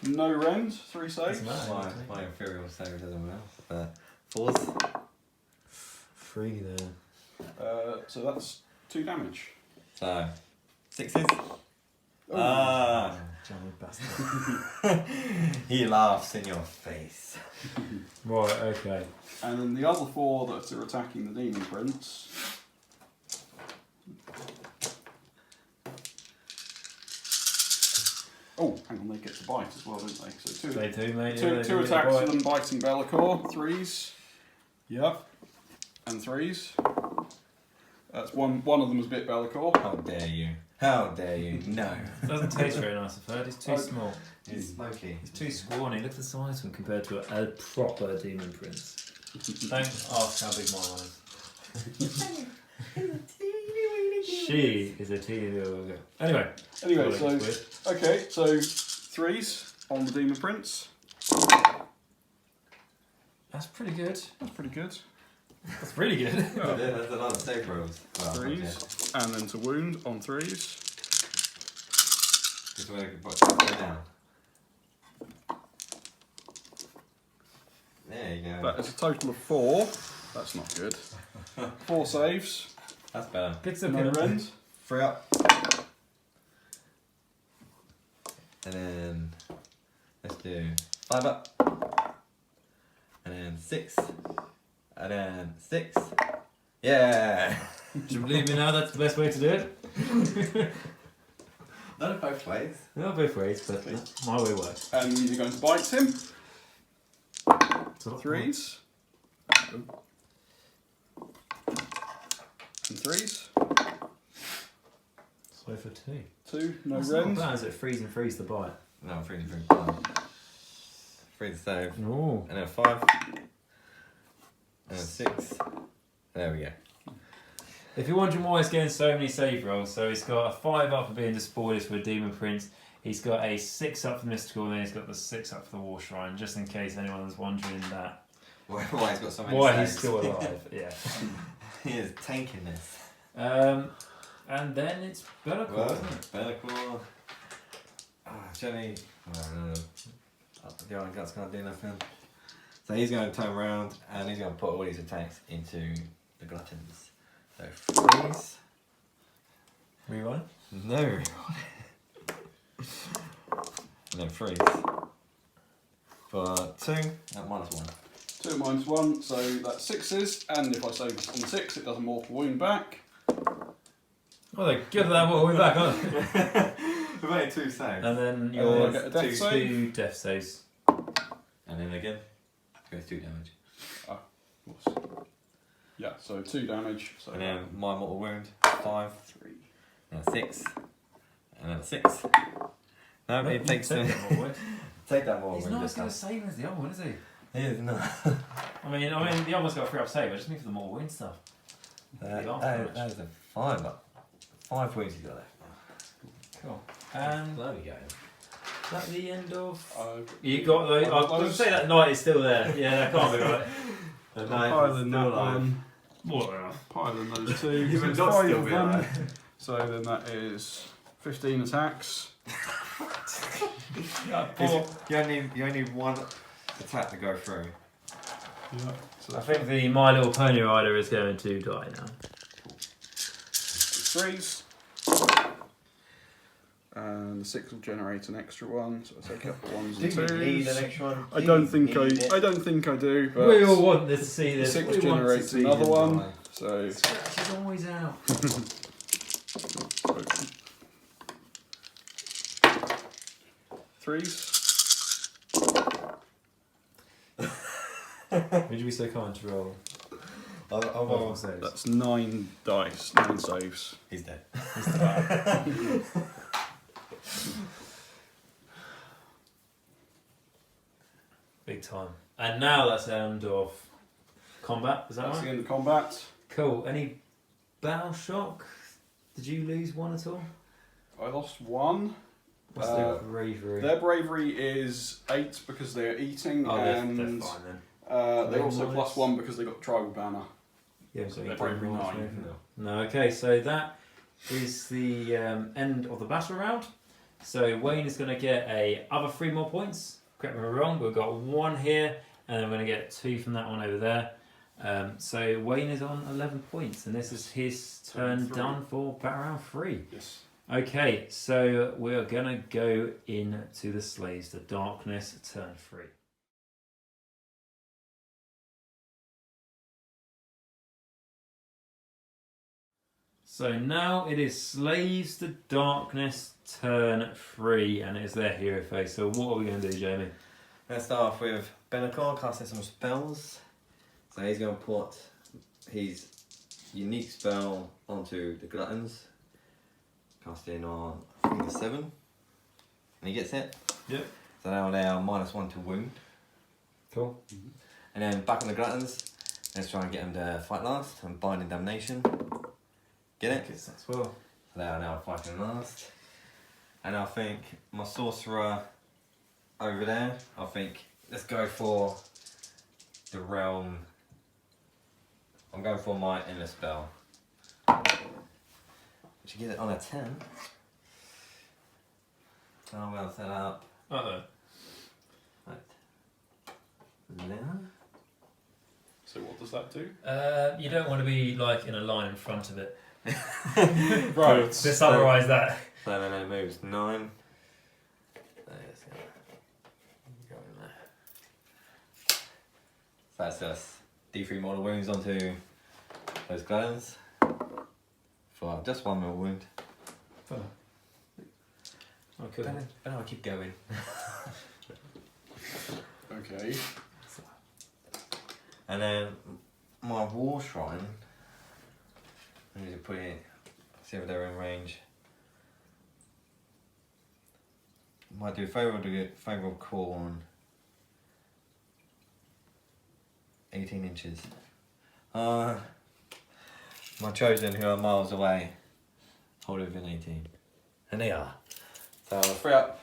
No rend, 3 saves. Doesn't matter. My Imperial save doesn't matter. 4s. 3 there. So that's 2 damage. So, 6s. Ah, Jammy bastard. he laughs in your face. Right, okay. And then the other 4 that are attacking the Demon Prince. Oh, hang on, they get to bite as well, don't they? So 2 They do, mate. two attacks for them biting Bellicor. 3s. Yep. And 3s. That's one of them has bit Bellicor. How dare you? How dare you? No. Doesn't taste very nice, I've heard. It's too small. It's smoky. It's too scrawny. Look at the size of him compared to a proper Demon Prince. Don't ask how big my one is. She is a teeny little girl. Anyway, So okay, so 3s on the Demon Prince. that's pretty good. That's pretty good. That's really good. Yeah, there's a lot of save rolls. Well, 3s, and then to wound on 3s. Just wait, go down. There you go. That is a total of 4. That's not good. 4 saves. That's better. Good stuff, No Kevin. rend. 3 up. And then let's do 5 up. And then 6. And then 6. Yeah! Do you believe me now? That's the best way to do it. Not both ways. Not both ways, but my way works. And you're going to bite him. So 3s. And 3s. So for 2. 2, no That's rend. not bad, is it? Freeze the bite. No, 3 to 3. 3 to save. No. And then 5. And then 6. There we go. If you're wondering why he's getting so many save rolls, so he's got a 5 up for being despoiled for a Demon Prince, he's got a 6 up for Mystical, and then he's got the 6 up for the War Shrine, just in case anyone's wondering that. Why he's got so many Why saves. he's still alive, yeah. He is tanking this. And then it's Bellicor, Well, isn't it? Bellicor. Jenny. Well, no. The Iron Guts can't do nothing. So he's going to turn around and he's going to put all his attacks into the gluttons. So freeze. Reroll. No reroll. And then freeze. For 2 at -1. 2 minus 1, so that's 6s, and if I save on 6, it does a mortal wound back. Oh, they're good at that. We're back, aren't they? We've only 2 saves. And then And your then I get a death save. 2 death saves. And then again, goes 2 damage. Yeah, so 2 damage. So And then my mortal wound, 5, 3. and a 6, and then a 6. No, it takes Take that more wound. take that mortal He's wound not this as good a time. save as the other one, is he? He is not. I mean, the other one's got a 3-up save. I just mean for the more win stuff. That is a 5 up. 5 wounds he's got left. Cool. And There we go. is that the end of? You got got those. I was going to say that knight is still there. Yeah, that can't be right. The piling that alive. one. More than enough. Piling those 2. You So would there's not 5 still of be them. alive. So then that is 15 attacks. You only need 1 attack to go through. Yeah. So I think the My Little Pony Rider is going to die now. 3s. And the 6 will generate an extra 1, so I take out the 1s and 2s. extra one? I don't think I do, but We all want to see this. 6 We want to generates see another him one. die. So Scratch is always out. 3s. Would you be so kind to roll? I'll saves. That's 9 dice, 9 saves. He's dead. Big time. And now that's the end of combat. Is that That's right? the end of combat. Cool. Any battle shock? Did you lose one at all? I lost 1. What's their bravery? Their bravery is 8 because they're eating, and they're fine then. they're also Nice. +1 because they got the tribal banner. Yeah, So they're bravery 9. No, okay, so that is the end of the battle round. So Wayne is going to get a other 3 more points. Correct me if I'm wrong, we've got 1 here, and then we're going to get 2 from that one over there. So Wayne is on 11 points, and this is his turn Three. done for battle round 3. Yes. Okay, so we're going to go into the Slaves to Darkness, turn 3. So now it is Slaves to Darkness, turn 3, and it's their hero phase. So what are we going to do, Jamie? Let's start off with Benacor casting some spells. So he's going to put his unique spell onto the Gluttons. Casting on, I think it's 7. And he gets it. Yep. So now they are -1 to wound. Cool. And then back on the Gluttons. Let's try and get them to fight last and bind in damnation. Get it? Gets that as well. They are now fighting last. And I think my sorcerer over there, I think let's go for the realm. I'm going for my inner spell. Should get it on a 10. I'm going to set up Uh-oh. there. So what does that do? You don't want to be like in a line in front of it. Right. To summarise that. So then it moves 9. There's go in there. So that's just D3 mortal wounds onto those Gluttons. For just 1 mortal wound. Okay. Then I'll keep going. Okay. And then my war shrine, I need to put it, see if they're in range. Might do favourable call on 18 inches. My chosen who are miles away, hold it within 18. And they are. So I'll 3 up,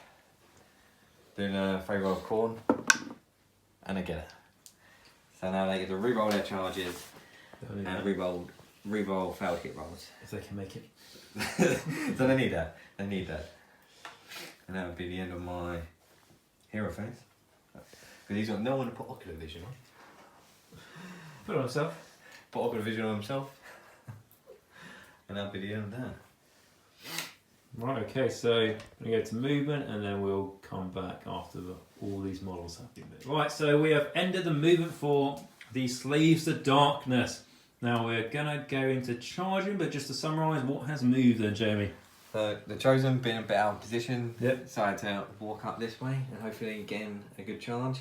doing a favourable call, and I get it. So now they get to reroll their charges and reroll failed hit rolls. If they can make it. So they need that. They need that. And that would be the end of my hero phase. Because he's got no one to put ocular vision on. Put it on himself. Put ocular vision on himself. And that'll be the end of that. Right, okay, so I'm going to go to movement and then we'll come back after all these models have been moved. Right, so we have ended the movement for the Slaves of Darkness. Now we're going to go into charging, but just to summarise, what has moved then, Jamie? So the Chosen being a bit out of position, Yep. decided to walk up this way and hopefully getting a good charge.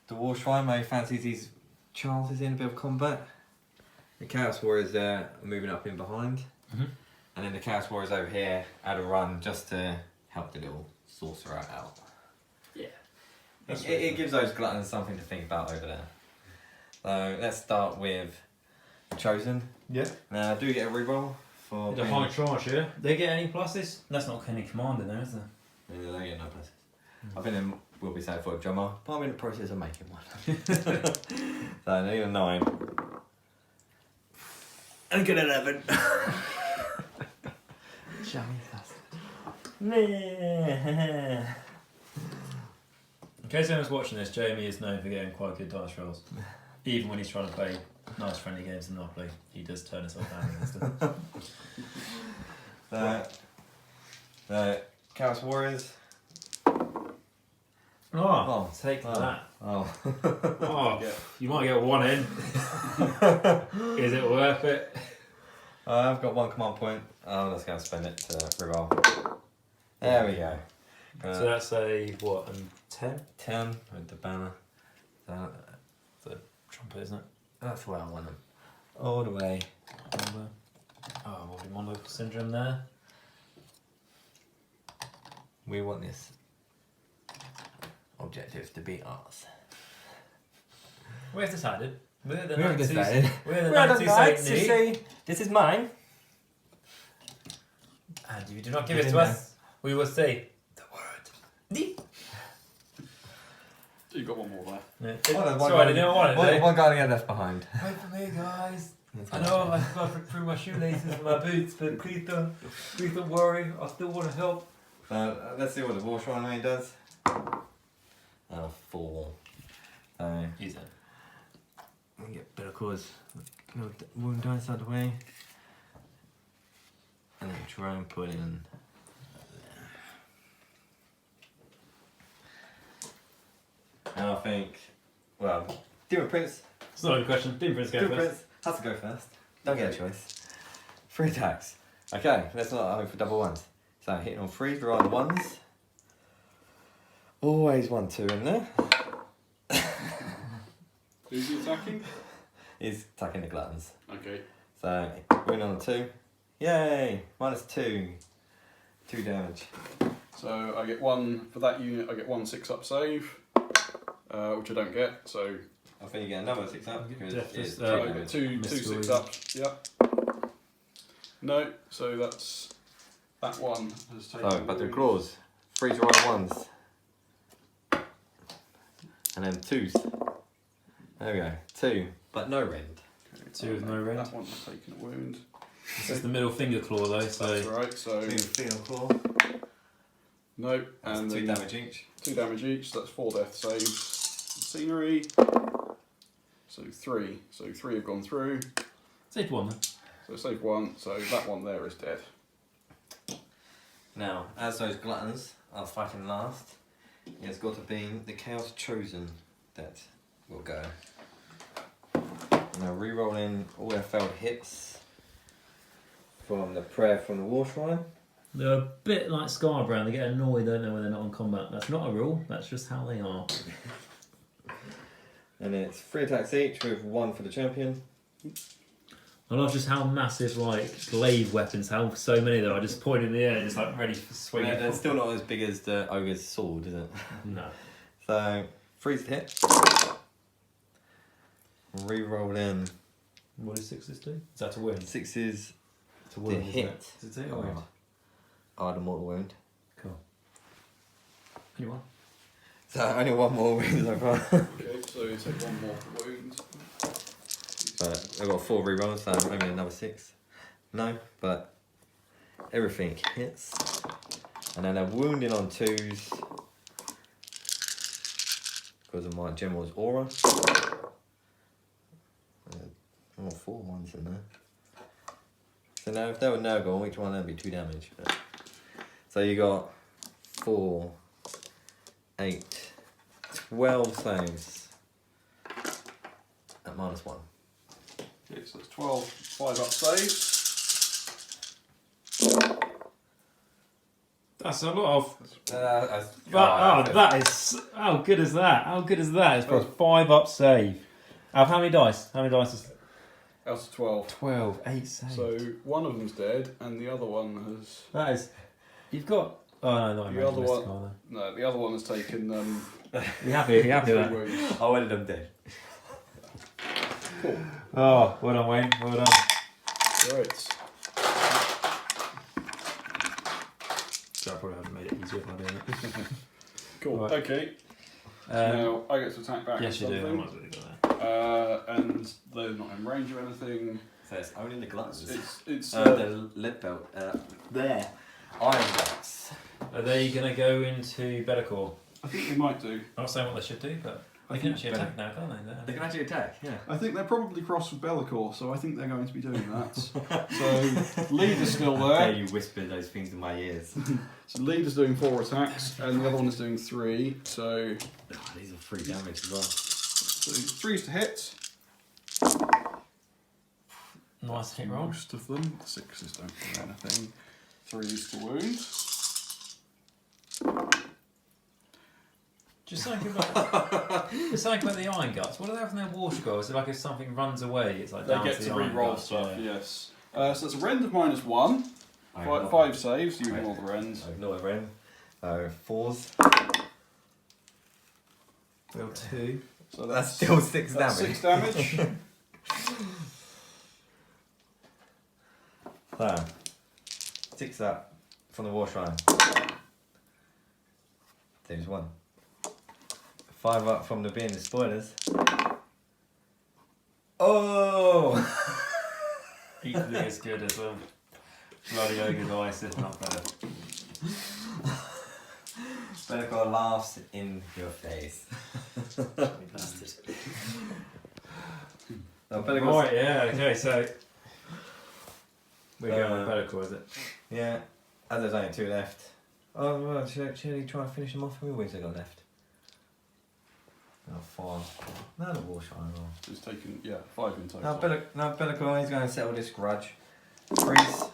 The War Shrine may fancies his chances in a bit of combat. The Chaos Warriors are moving up in behind. Mhm. And then the Chaos Warriors over here had a run just to help the little sorcerer out. Yeah. It gives those gluttons something to think about over there. So let's start with the Chosen. Yeah. Now I do get a reroll for The high charge here. They get any pluses? That's not any command in there, is there? Yeah, they get no pluses. I think there will be safe for a drummer, but I'm in the process of making one. So I need a 9. And get 11. Jammy In case anyone's watching this, Jamie is known for getting quite good dice rolls. Even when he's trying to play nice friendly games in Monopoly, he does turn himself down against them. The Chaos Warriors. Oh, take that. Oh. Oh, you might get one in. Is it worth it? I've got 1 command point. I'm just going to spend it to reroll. There we go. So that's a, what, 10? 10 with the banner. The trumpet, isn't it? That's where I want them. All the way. Oh, what do you want the syndrome there? We want this objective to be ours. We have decided. We're the We have knights who's- decided. We're the We are knights the who knights say who nee. say, this is mine. And if you do not give Get it in to there. us, we will say the word. Nee. You've got one more there. Yeah. Oh, no, Sorry, I didn't want it. One, eh? one guy to get left behind. Wait for me, guys. I know I forgot to through my shoelaces and my boots, but please don't worry. I still want to help. Let's see what the War Shrine main does. 4. Use it. We get better cause. Wound dice out of the way. And then try and put in. And I think, well, Demon Prince. It's not a good question. Demon Prince go Demon first. Prince has to go first. Don't get a choice. 3 attacks. Okay, let's not hope for double ones. So hitting on 3s, rolling 1s. Always 1, 2 in there. Who's he attacking? He's attacking the gluttons. Okay. So win on a 2. Yay! -2. 2 damage. So I get 1 for that unit. I get 1 6-up save, which I don't get. So I think you get another 6 up because Death it's is, 2 I damage. get two Mystical 6-ups. Yep. No. So that's that one has taken. So, but the claws. 3s rolling 1s. And then 2s. There we go. 2, but no rend. Okay, 2 with no rend. That one has taken a wound. This is the middle finger claw though, so That's right. So 2 field claw. no, and That's 2 then damage each. 2 damage each. So that's 4 death saves. Scenery. So 3. So 3 have gone through. save one then. So save 1. So that one there is dead. Now, as those gluttons are fighting last, it's got to be the Chaos Chosen that will go. Now, re-rolling all their failed hits from the prayer from the War Shrine. They're a bit like Scarborough, they get annoyed, don't they, when they're not on combat. That's not a rule, that's just how they are. And it's 3 attacks each with 1 for the champion. I love just how massive, like, glaive weapons, how so many there are just pointing in the air, just like ready for swinging. Yeah, it's still not as big as the Ogre's sword, is it? No. So, 3's to hit. Re-roll in What does 6s do? Is that to win? 6s To win, to isn't hit. it? Is it to win? The mortal wound. Cool. Anyone? So, only 1 more wound so far. Okay, so you take 1 more wound. But I've got 4 rerolls, so maybe another 6. No, but everything hits. And then they're wounding on 2s. because of my general's aura. Oh, 4 ones in there. So now if they were Nurgle, each one would be 2 damage. So you got 4, 8, 12 saves at -1. Okay, so it's 12, 5 up saves. That's a lot of. That's That is. How good is that? How good is that? It's for a 5 up save. Out of how many dice? How many dice is. Out of 12. 12, 8 saves. So one of them's dead, and the other one has. That is. You've got. Oh no, not The other one. No, the other one has taken. You happy? You happy with that? 3 wounds. I wanted them dead. Cool. Oh, well done, Wayne. Well done. Right. So I probably haven't made it easier if I'm doing it. Cool. Right. Okay. Now I get to attack back. Yes, you with do. I something. might as well do that. And they're not in range of anything. So it's only the gloves. It's The lead belt. There. Iron guts. Are they going to go into Better Core? I think they might do. I'm not saying what they should do, but I they can think actually attack now, can't they? They can actually attack, yeah. I think they're probably crossed with Bellicor, so I think they're going to be doing that. So leader's still Dare there. you whisper those things in my ears. So leader's doing 4 attacks, and the other one is doing 3. So, These are 3 damage as well. so 3's to hit. Nice hit roll. Most of them. 6s don't do anything. 3's to wound. Just something about, just something about the Iron Guts. What do they have in their War Scroll? Is it like if something runs away, it's like They down get to to the Iron re-roll Guts, stuff, yeah. yes. So it's a rend of -1. 5 saves, you ignore the rends. I ignore the rend. So 4s. Well, 2. So That's still 6 that's damage. 6 damage. So, 6 up from the war shrine. There's 1. 5 up from the being the spoilers. Oh! Equally as good as Bloody Ogre's Ice, if not better. Bellicor laughs in your face. Bastard. No, Bellicor's, Right, yeah, okay, so. We're going with Better Core, is it? yeah, as there's only 2 left. Oh, well, should he try and finish them off? How many wings have got left? Oh, 5. No, the war shrine. It's taken, 5 in total. Bellicor, he's going to settle this grudge. Freeze.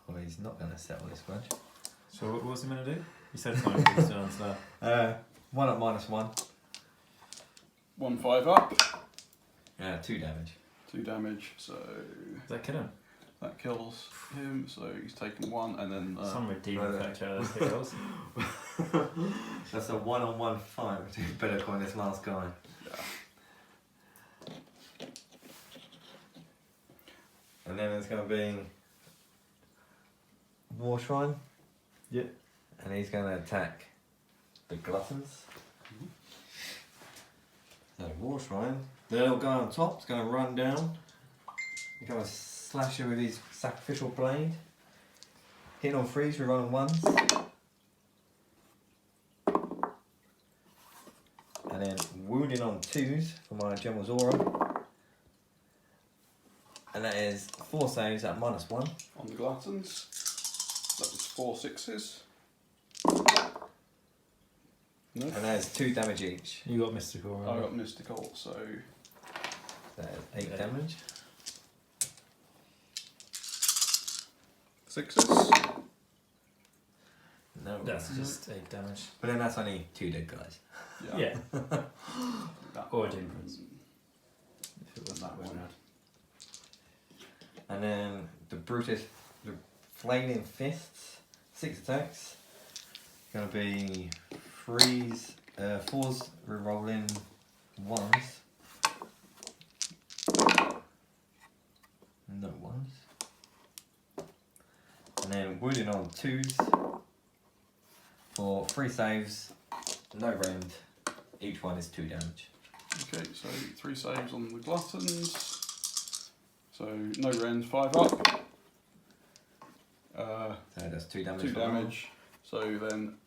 Oh, he's not going to settle this grudge. So what was he going to do? You said something for his turn, so. 1 at -1. 1 5 up. Yeah, 2 damage. 2 damage, so Does that kill him? that kills him. So he's taken 1, and then Some redeeming right. factor out of those kills. That's a 1-on-1 fight between Bellicor and this last guy. And then there's going to be War Shrine. Yeah. And he's going to attack the Gluttons. So War Shrine. The little guy on top is going to run down. He's going to slash you with his sacrificial blade. Hitting on 3s, we run on 1s. And then wounding on 2s for my General's Aura. And that is 4 saves at -1. on the Gluttons, that was 4 6s. No. And that is 2 damage each. You got Mystical, right? I got mystical, so That is 8 damage. 6s. No. That's just 8 damage. But then that's only 2 dead guys. Yeah. That Or a one. difference. If it was that way around. And then the Brutus, the Flailing Fists, 6 attacks. Gonna be 3s, 4s, rerolling 1s. No 1s. And then wounding on 2s for 3 saves, no rend. Each one is 2 damage. Okay, so 3 saves on the Gluttons. So no rends, 5 up. So that's 2 damage. 2 damage. So then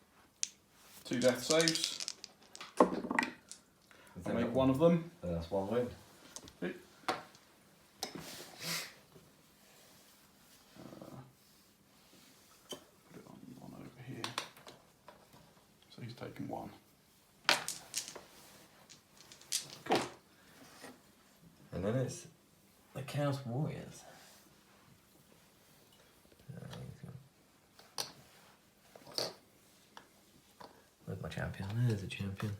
2 death saves. make one of them. That's one wound. Put it on one over here. So he's taken one. Cool. And then it's the Chaos Warriors. Where's my champion? There's a champion.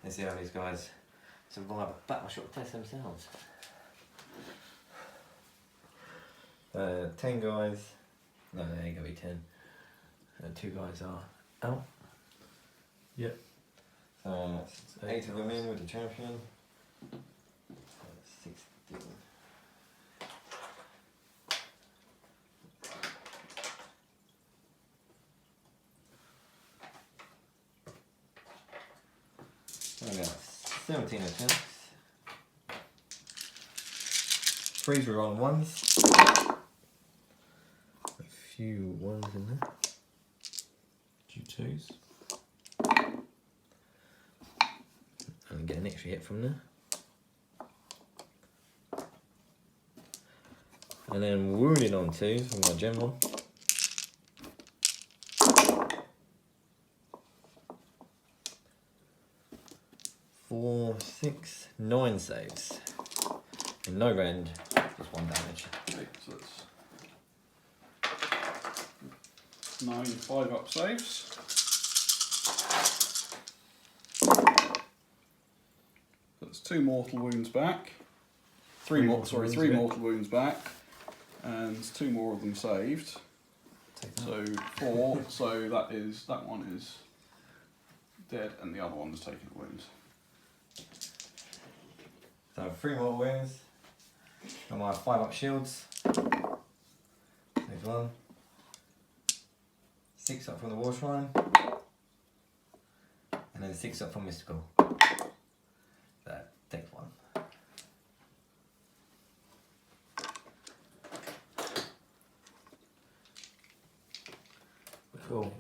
Let's see how these guys survive a battleship test themselves. 10 guys. No, there ain't gonna be 10. 2 guys are out. Yep. So that's 8 of them in with the champion. So that's 16. So we got 17 attempts. 3s were on 1s. A few 1s in there. 2 2s. And get an extra hit from there. And then wounded on 2s from my general. 4, 6, 9 saves. And no rend, just 1 damage. Okay, so it's 9 5-up saves. That's 2 mortal wounds back. Three mortal wounds back, and 2 more of them saved. So 4. So that one is dead, and the other one's taken a wound. So 3 more wounds. Got my 5-up shields. There's 1. 6 up from the War Shrine. And then 6 up from Mystical. That takes 1. Cool.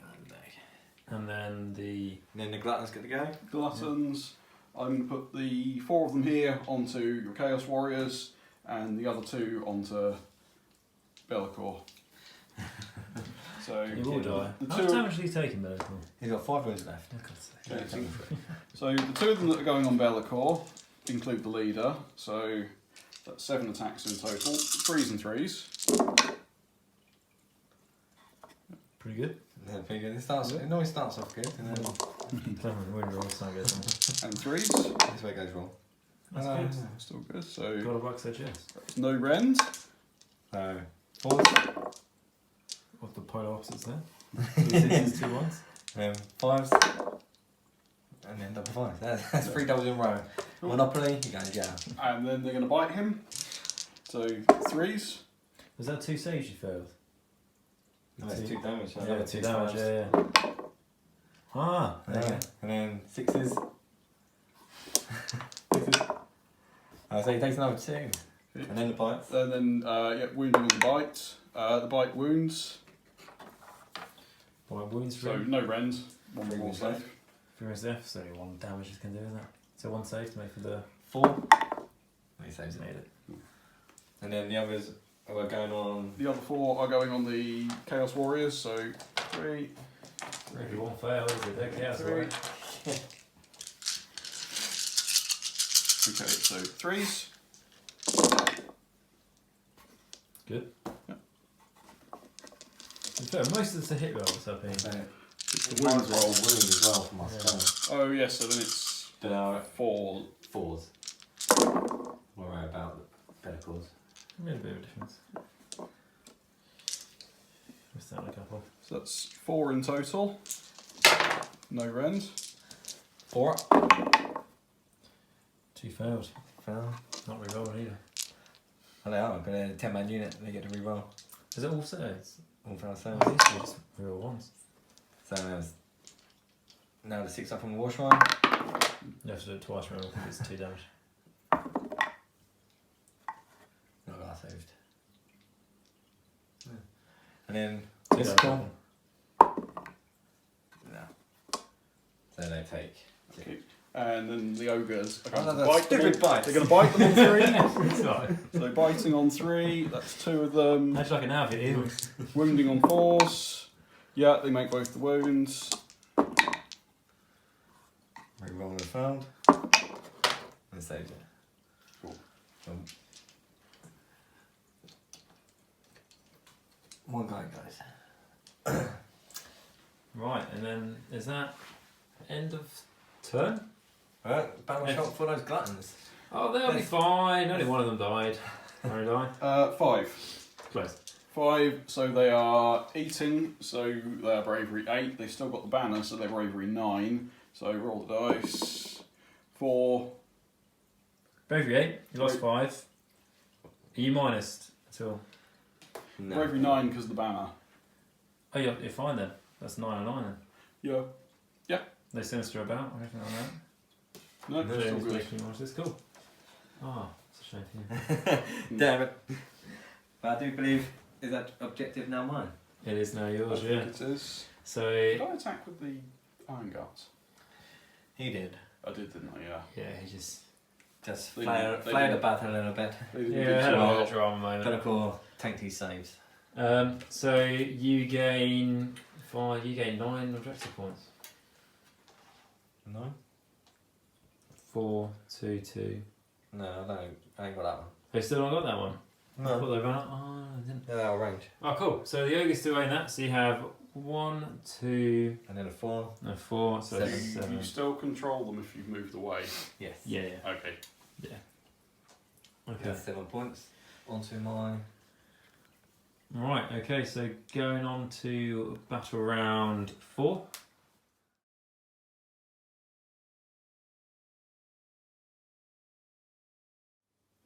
And then the Gluttons get to go. Gluttons. I'm going to put the 4 of them here onto your Chaos Warriors, and the other 2 onto Be'lakor. So you will die. the How two- much damage have you taken, Be'lakor? He's got 5 wounds left. So the 2 of them that are going on Be'lakor include the leader. So that's 7 attacks in total, 3s and 3s. Pretty good. Yeah, pretty good. It always starts off good, and then Clever wound roll, so I guess. And 3s. this way it goes wrong. That's Oh, good. Still good. So Got a box their chest. no rend. So 4s, What's the polar opposites there? 2 6s, 2 1s. and 5s, and then double 5s. That's 3 doubles in a row. Monopoly, you guys go. And then they're going to bite him. So 3s. Was that 2 saves you failed? No, it's 2 damage. So Yeah, another 2 2 damage, fives. yeah. Ah, there you go. And then 6s. 6s. So he takes another 2. And then the bites. And then wounding on the bite. The bite wounds. Well, wounds So free. no rend. 1 Three more wounds save. left. 3 wounds left, so 1 damage is going to do that. So 1 save to make for the 4. He saves it. made it. And then the others are going on. The other 4 are going on the Chaos Warriors. So 3. If you won't fail, is it? That chaos, 3. right? Okay, so 3s. Good. Yeah. Fair, most of it's a hit roll, so I think. The wounds roll. Wound as well for my spell. Oh yes, so then it's But now 4. 4s. We're right about the Be'lakor's. Made a bit of a difference. Missed out on a couple. So that's 4 in total. No rend. 4 up. 2 failed. Fail. Not rerolling either. Oh, they are, but they're a 10-man unit, they get to reroll. Is it all saves? All fail Oh, saves. these are just reroll ones. So now the 6 up from the War Shrine. You have to do it twice, remember, because it's 2 damage. Not that I saved. Yeah. And then It's cool. No. So they take. Okay. And then the ogres are Oh, going no, to bite them. stupid bites. They're going to bite them on 3. It's alright. So biting on 3. That's 2 of them. Actually, I can have it. Ew. Wounding on 4s. Yeah, they make both the wounds. Reroll the found. And save it. Cool. One guy goes. Right, and then is that end of turn? Right, battle shot for those gluttons. Oh, they'll be fine. Only one of them died. Only died. 5. Close. 5, so they are eating, so they are bravery 8. They still got the banner, so they're bravery 9. So roll the dice. 4. Bravery 8. You lost Right. 5. Are you minus at all? No. Bravery 9 because of the banner. Oh, you're fine then. That's 9 and 9 then. Yeah. No sinister about or anything like that. No, No, it's all James good. making watch this. Cool. Ah, it's a shame for you. Damn it. But I do believe, is that objective now mine? It is now I yours, think yeah. it is. So, Did I attack with the iron guts? He did. I did, didn't I? Yeah. yeah, he just. Just They flay didn't- they the didn't- battle a little bit. They didn't Yeah, do had so a well. bit of drama moment. Pinnacle tanked these saves. So you gain 5. You gain 9 objective points. No? 4, 2, 2. No, I ain't got that one. They still not got that one. I thought No. they ran up. Oh, they didn't. Yeah, they're all range. Oh, cool. So the ogres still own that. So you have 1, 2, And then a 4. no 4. So Seven. that's You 7. still control them if you've moved away. Yes. Yeah, yeah. Okay. Okay. That's 7 points. Onto my... Right. Okay. So going on to battle round 4.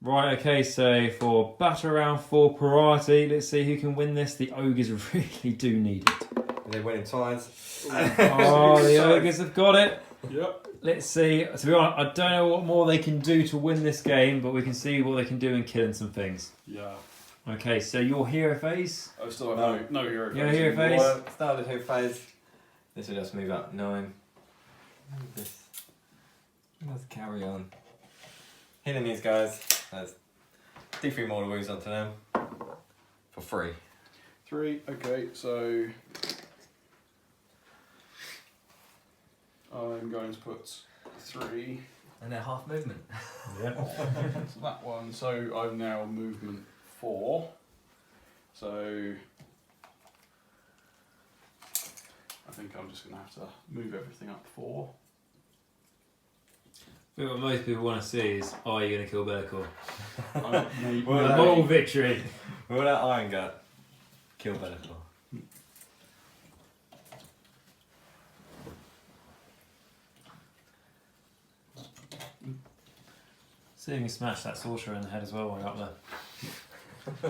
Right, okay, so for battle round 4 priority, let's see who can win this. The ogres really do need it. They win in ties. Oh, the ogres have got it. Yep. Let's see. To be honest, I don't know what more they can do to win this game, but we can see what they can do in killing some things. Yeah. Okay, so your hero phase. I still have no hero Yeah, phase hero anymore. phase. Well, started who phase. This will just move up 9. This. Let's carry on. Hitting these guys. Let's D3 mortal wounds onto them. For free. 3. Okay, so I'm going to put 3. And they're half movement. Yeah. So that one. So I'm now movement 4. So I think I'm just going to have to move everything up 4. I think what most people want to see is, are you going to kill Bellicor? Well, A moral victory. Will that iron gut kill Bellator? See if you can smash that sorcerer in the head as well while you're up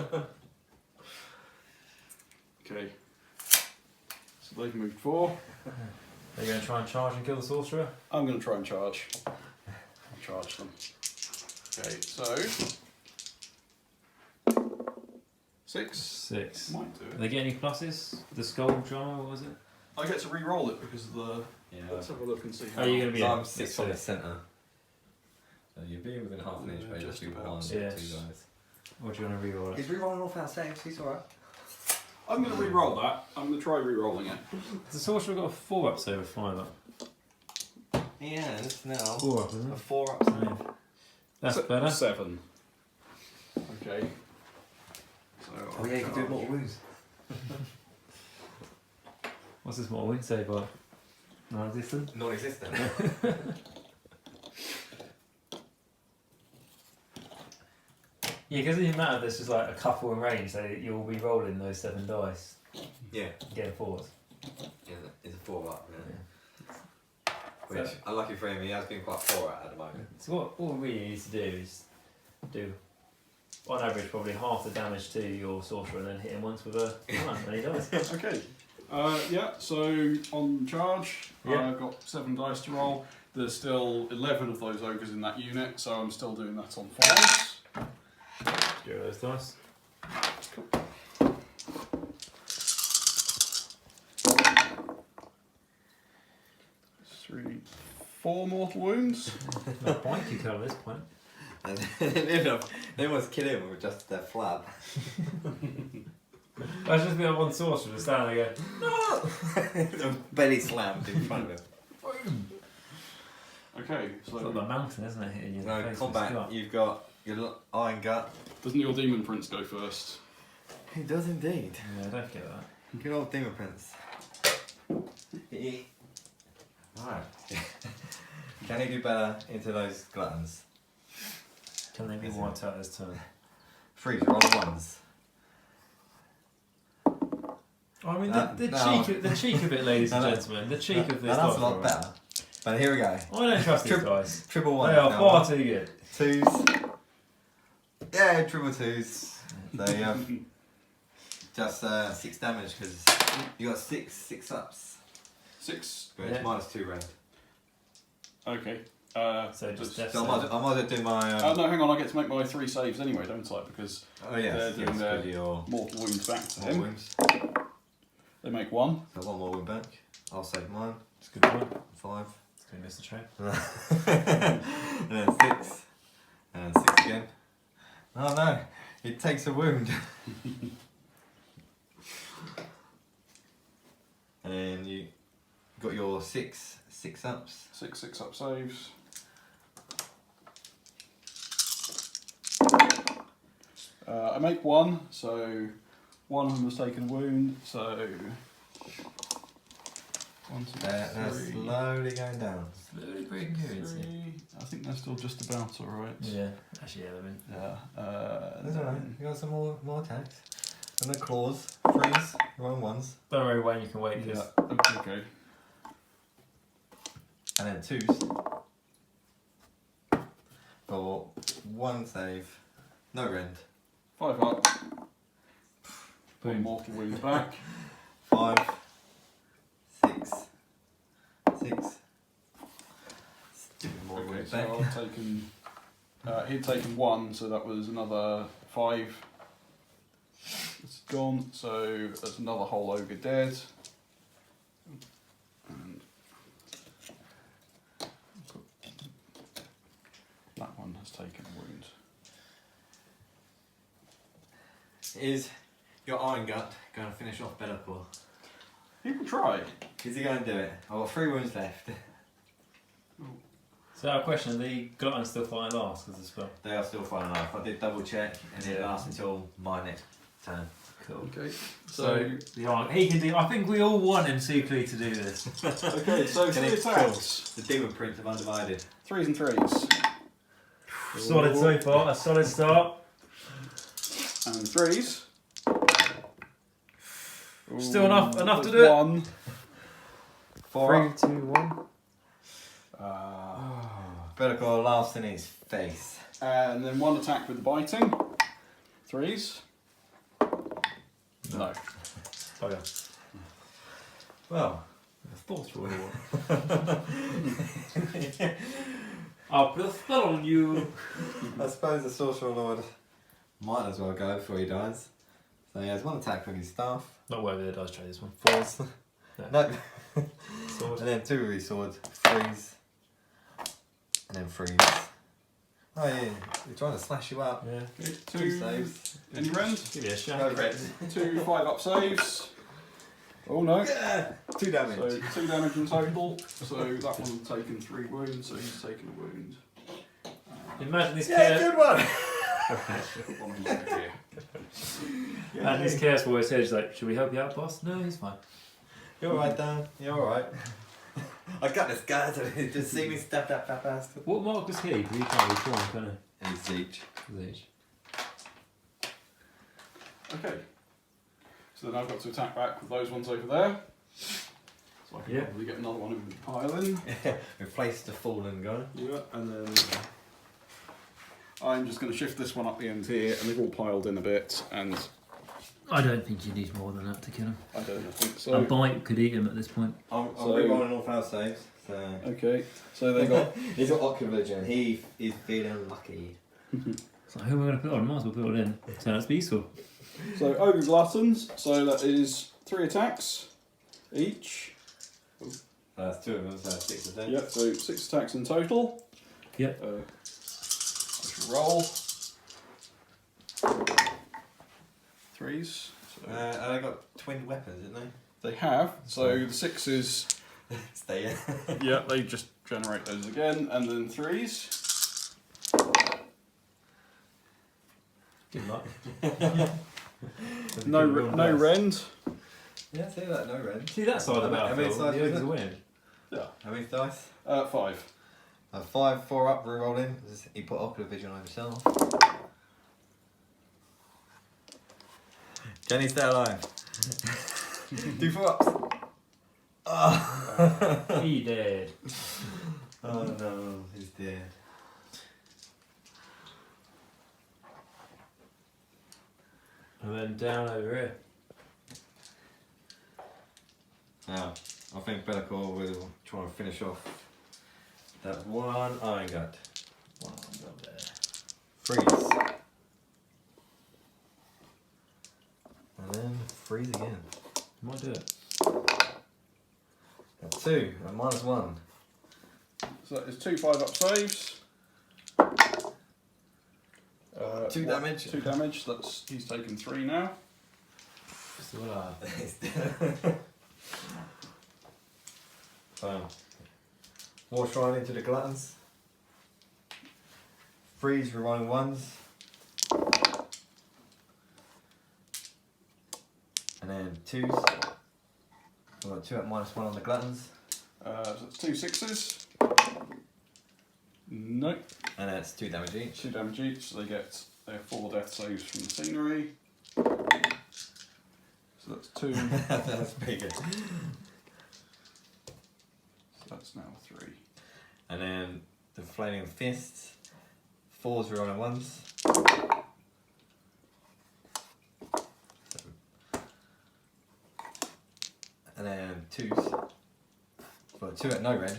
there. Okay. So they've moved 4. Are you going to try and charge and kill the sorcerer? I'm going to try and charge. I'll charge them. Okay, so 6. 6. Might do Do it. they get any pluses? The skull drama, what was it? I get to re-roll it because of the. Yeah. Let's have a look and see how. Oh, you're going to be So in. I'm 6 from the centre. So you'll be within half an inch, but Just just be about. 1 or 2 Yes. guys. Or do you want to reroll it? He's rerolling off our saves, he's alright. I'm going to re-roll that. I'm going to try re-rolling it. The sorcerer got a 4 up save, a 5 up. Yeah, it's now 4 up, isn't a it? 4 up save. That's better. 7. Okay. So Oh yeah, you can do mortal wounds. What's this mortal wound save by? Non-existent? Non-existent. Yeah, because it doesn't matter if there's just like a couple in range, so you'll be rolling those 7 dice, Yeah, getting 4s. it's a 4 up, yeah. Which, unlucky for him, he has been quite poor at the moment. So what we really need to do is do, on average, probably half the damage to your sorcerer and then hit him once with a one, and he dies. Okay. Yeah. So on charge, Yeah. I've got 7 dice to roll. There's still 11 of those ogres in that unit, so I'm still doing that on 5s. Do those dice. 3, 4 mortal wounds. No bite you kill at this point. And they almost kill him with just their flab. I just be on one sorcerer to stand there and go, Belly slammed in front of him. Okay, it's like the mountain, isn't it, hitting you in the No, face with combat, Scott. you've got your Iron Gut. doesn't your Demon Prince go first? He does indeed. Yeah, I don't get that. Good old Demon Prince. Alright. Can he do better into those gluttons? Can they be wiped out this turn? Freeze, roll the ones. I mean, No. the cheek of it, ladies and No. gentlemen, the cheek of this. That's a lot lot better. But here we go. I don't trust these guys. Triple ones. They are now. far too good. Twos. Yeah, triple twos. So you have just 6 damage because you got 6 ups. 6. But it's Yeah. -2 rend. Okay. So just death So I save. might as well do my. No, hang on. I get to make my 3 saves anyway, don't I? Because Oh yes, they're doing yes, their with your mortal wounds back to more him. wounds. They make 1. So 1 more wound back. I'll save mine. It's a good point. 5. It's going to miss the train. And then 6. And 6 again. Oh no, it takes a wound. And then you got your 6 ups. 6 up saves. I make 1, so one of them has taken a wound, so 1, 2, They're 3, slowly going down. Slowly breaking currency. 3. I think they're still just about alright. Yeah, actually, yeah, they've been. Yeah. That's alright. You got some more attacks. And then claws, freeze, roll ones, Don't worry, Wayne, you can wait. Yeah. 'Cause Okay. and then 2s. For 1 save, no rend. 5 up. Boom. 1 mortal wound back. 5, 6, 6. Stupid more Okay, wound so back. I've taken. He'd taken 1, so that was another 5. It's gone, so there's another whole ogre dead. And that one has taken a wound. Is your Iron Gut going to finish off Bellacore? He will try. Is he going to do it? I've got 3 wounds left. So, our question: the Glutton still fighting last because of the spell? They are still fine enough. I did double check and it lasts until my next turn. Cool. Okay, So, he can do. I think we all want him secretly to do this. okay, so Can 3 it attacks. The Demon Prince of Undivided. 3s and 3s. Solid so far. A solid start. And 3s. Still enough to there's do it. 1. 4 up. 3, 2, 1. Bellacore laughs in his face. And then 1 attack with the biting. 3s. No. Oh yeah. Well, I thought you were. I'll put a spell on you. I suppose the Sorcerer Lord might as well go before he dies. So he has 1 attack with his staff. Not whether it does trade this one. 4s. No. Sword. And then 2 with his sword. 3s. And then 3s. Oh yeah, he's trying to slash you up. Yeah. Okay, 2 2 saves. Any rend? Give you a No shot. red. 2 5-up saves. Oh no. Yeah, 2 damage. So 2 damage in total. So that one's taken 3 wounds, so he's taken a wound. Imagine this Yeah, chaos. good one. One over here. And this chaos boy says, he's like, should we help you out, boss? No, he's fine. You're alright, Dan. You're alright. I got this guy to just see me step that fat bastard. What mark was he? He can't be strong, can he? And siege. Okay. So then I've got to attack back with those ones over there. So I can Yeah. probably get another one in the pile in. Replace the fallen guy. Yeah, and then I'm just going to shift this one up the end here, and they've all piled in a bit, and I don't think you need more than that to kill him. I don't think A so. bite could eat him at this point. I'm So- rerolling all fail saves. So Okay, so they got he's got ocular vision. He is feeling lucky. So who am I going to put on? Might as well put it in. So that's peaceful. so ogre gluttons. So that is 3 attacks each. That's 2 of them, so 6 attacks. Yep, so 6 attacks in total. Yep. I shall roll. 3s. So And they got twin weapons, didn't they have. So the 6s, they? Stay in. yeah, they just generate those again, and then 3s. Good luck. No rend. Yeah, see that, no red. See that side of the How many battlefield, sides the was ogres it? win. Yeah. How many dice? 5. 5, 4 up, rerolling. He put ocular vision on himself. Can he stay alive? 2 4 ups. Oh. He did. Oh no, he's dead. And then down over here. Now, I think Bellacore will try and finish off that one iron gut. One up there. Freeze. And then freeze again. Might do it. Got 2 and -1. So that is 2 5 up saves. 2 damage. 2 damage. That's he's taken 3 now. So what War Shrine into the Gluttons. Freeze, rerolling 1s. And then 2s. We've got 2 at -1 on the Gluttons. So that's 2 6s. Nope. And that's 2 damage each. 2 damage each. So they get their 4 death saves from the scenery. So that's 2. That's bigger. So that's now 3. And then the Flaming Fists. 4s, rerolling 1s. And then 2s. Well, 2 at no rend.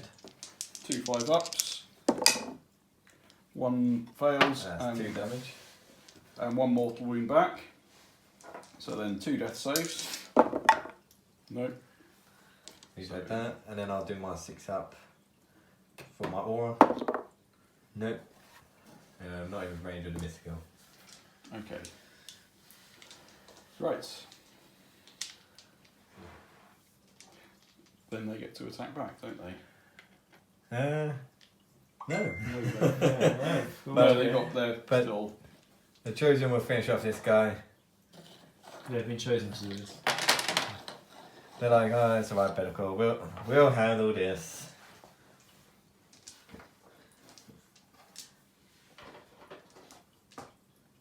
2 5 ups. 1 fails That's 2 damage. and 1 mortal wound back. So then 2 death saves. Nope. He's like that. And then I'll do my 6 up for my aura. Nope. Not even range of the mystical. Okay. Right. Then they get to attack back, don't they? No. No, Well, they got their But- still. The Chosen will finish off this guy. They've been chosen to do this. They're like, oh, that's alright, better call. We'll handle this.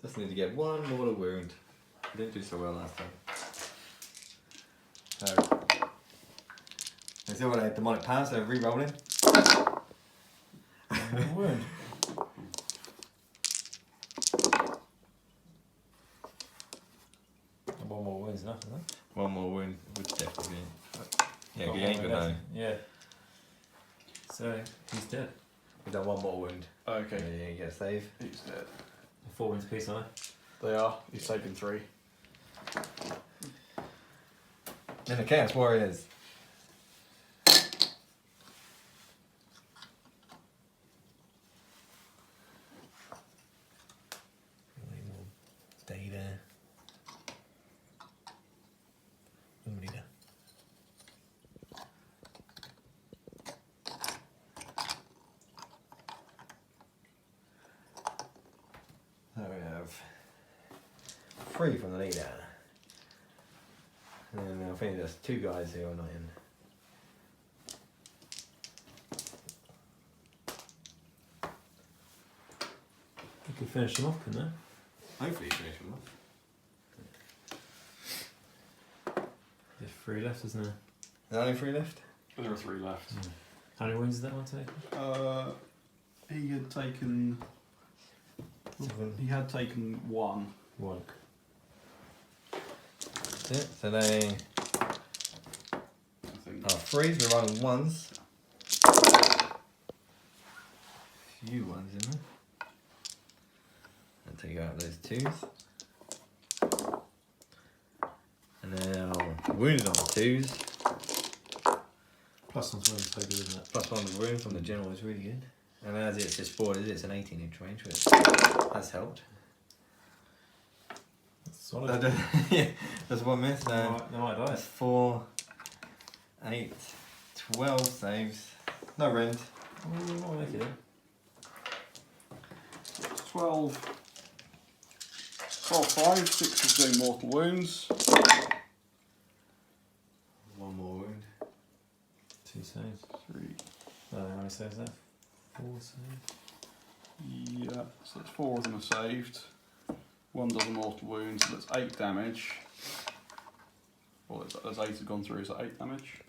Just need to get 1 mortal wound. Didn't do so well last time. So, they still got a demonic power, so re-rolling. Wound. One more wound's enough, isn't it? 1 more wound would definitely be. Yeah, One he ain't more gonna. wound. Yeah. So he's dead. We've done 1 more wound. Okay, Yeah, you get a save. he's dead. 4 wounds apiece, aren't They are. He's taken 3. Then the Chaos Warriors. Data. Data. So we have 3 from the leader. And then I think there's 2 guys who are not in. You could finish them off, couldn't they? Hopefully finish them off. There's 3 left, isn't there? There only 3 left? There are 3 left. How many wounds did that one take? He had taken. He had taken 1. 1. That's it. So they I think. are 3s, we're rolling 1s. Few 1s in there. I'll take out those 2s. And then I'll wound on the 2s. Plus one's really so good, isn't it? Plus 1 of the room from the general is really good. And as it's disboarded, it's an 18-inch range, which has helped. Solid. Yeah, that's 1 miss. No idea. That's 4, 8, 12 saves. No rend. Oh, I like it. 12, 5, 6 is doing mortal wounds. 1 more wound. 2 saves. 3. How many saves there? 4 saves. Yeah, so that's 4 of them are saved. 1 does a mortal wound, so that's 8 damage. Well, there's 8 have gone through, is that 8 damage?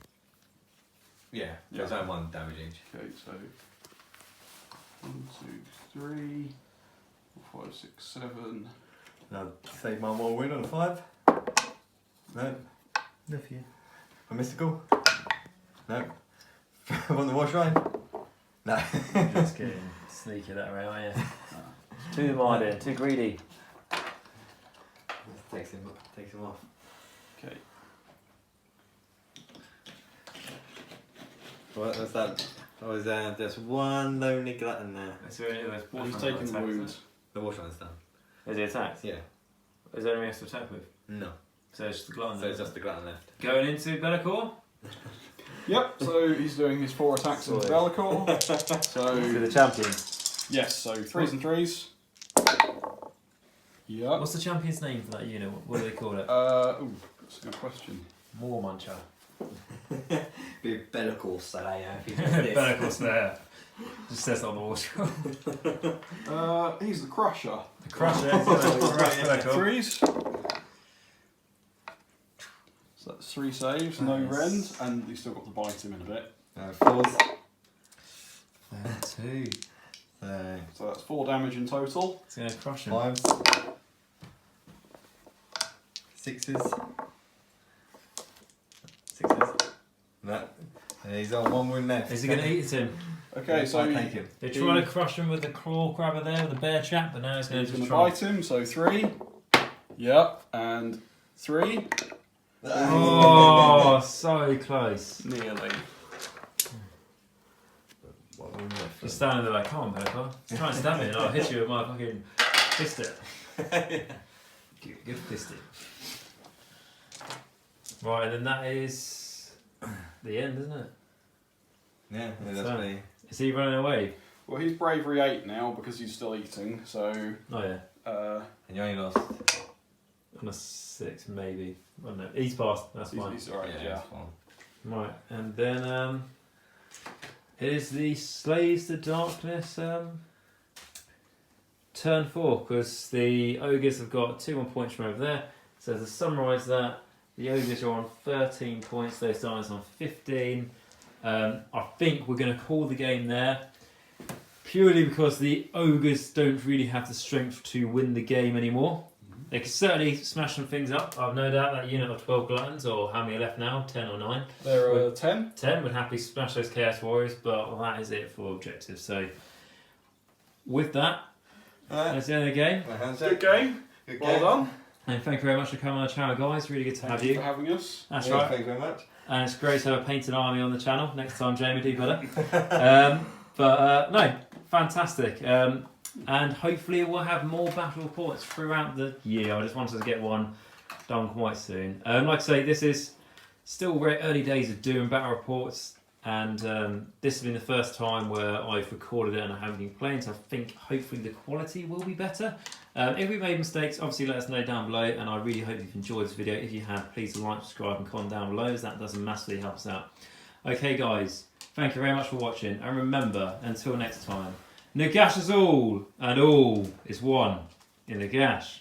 Yeah, there's only 1 damage each. Okay, so 1, 2, 3, 4, 5, 6, 7. Now save 1 more wound on a 5. No. No for you. A mystical. No. Want the wash line? No. Just getting sneaky that way, aren't you? Too minded, too greedy. Takes him off. Okay. What was that? Oh, is there's 1 lonely glutton there. Is there any He's taking the wounds. The wash line's done. Is he attacked? Yeah. Is there anything else to attack with? No. So it's just the glutton. So it's just the glutton left. Going into Bellacore? Yep, so he's doing his 4 attacks into Bellacore. To So, the champion. yes, so 3s and 3s. Yep. What's the champion's name for that unit? What do they call it? Ooh, that's a good question. War Muncher. Be a Bellacore Slayer if he Bellacore Slayer. Just says that on the wall scroll. He's the Crusher. The Crusher. Bellacore. 3s. So that's 3 saves, no rend, and he's still got to bite him in a bit. 4s. 2. So that's 4 damage in total. It's going to crush him. 5s. 6s. 6s. No. He's on 1 wound left. Is he going to eat him? Okay, so take him. They're trying to crush him with the claw grabber there, with the bear trap, but now he's going to bite him. So 3. Yep, and 3. Oh, so close. Nearly. Just standing there like, come on, Pepper. Try and stab me and I'll hit you with my fucking fisted. Good fisted. Right, and then that is the end, isn't it? Yeah, that's So- me. Is he running away? Well, he's bravery 8 now because he's still eating. So Oh yeah. And you only lost. On a 6 maybe. I don't know. He's passed, that's fine. he's alright. Yeah. It's fine. Right, and then it is the Slays the Darkness turn 4, because the ogres have got 2 points from over there. So to summarise that, the ogres are on 13 points, those dinos on 15. I think we're going to call the game there, purely because the ogres don't really have the strength to win the game anymore. They can certainly smash some things up. I've no doubt that unit of 12 gluttons, or how many are left now, 10 or 9. There are 10. 10 would happily smash those Chaos Warriors, but well, that is it for objectives. So, with that, that's the end of the game. Good game. Good Well game. done. And thank you very much for coming on the channel, guys. Really good to have Thank you you. for having us. That's Yeah, right. Thank you very much. And it's great to have a painted army on the channel. Next time, Jamie, do better. No, fantastic. And hopefully we'll have more battle reports throughout the year. I just wanted to get one done quite soon. Like I say, this is still very early days of doing battle reports, and this has been the first time where I've recorded it and I haven't been playing, so I think hopefully the quality will be better. If we made mistakes, obviously let us know down below, and I really hope you've enjoyed this video. If you have, please like, subscribe and comment down below, as that does massively help us out. Okay guys, thank you very much for watching, and remember, until next time, Nagash is all, and all is one in Nagash.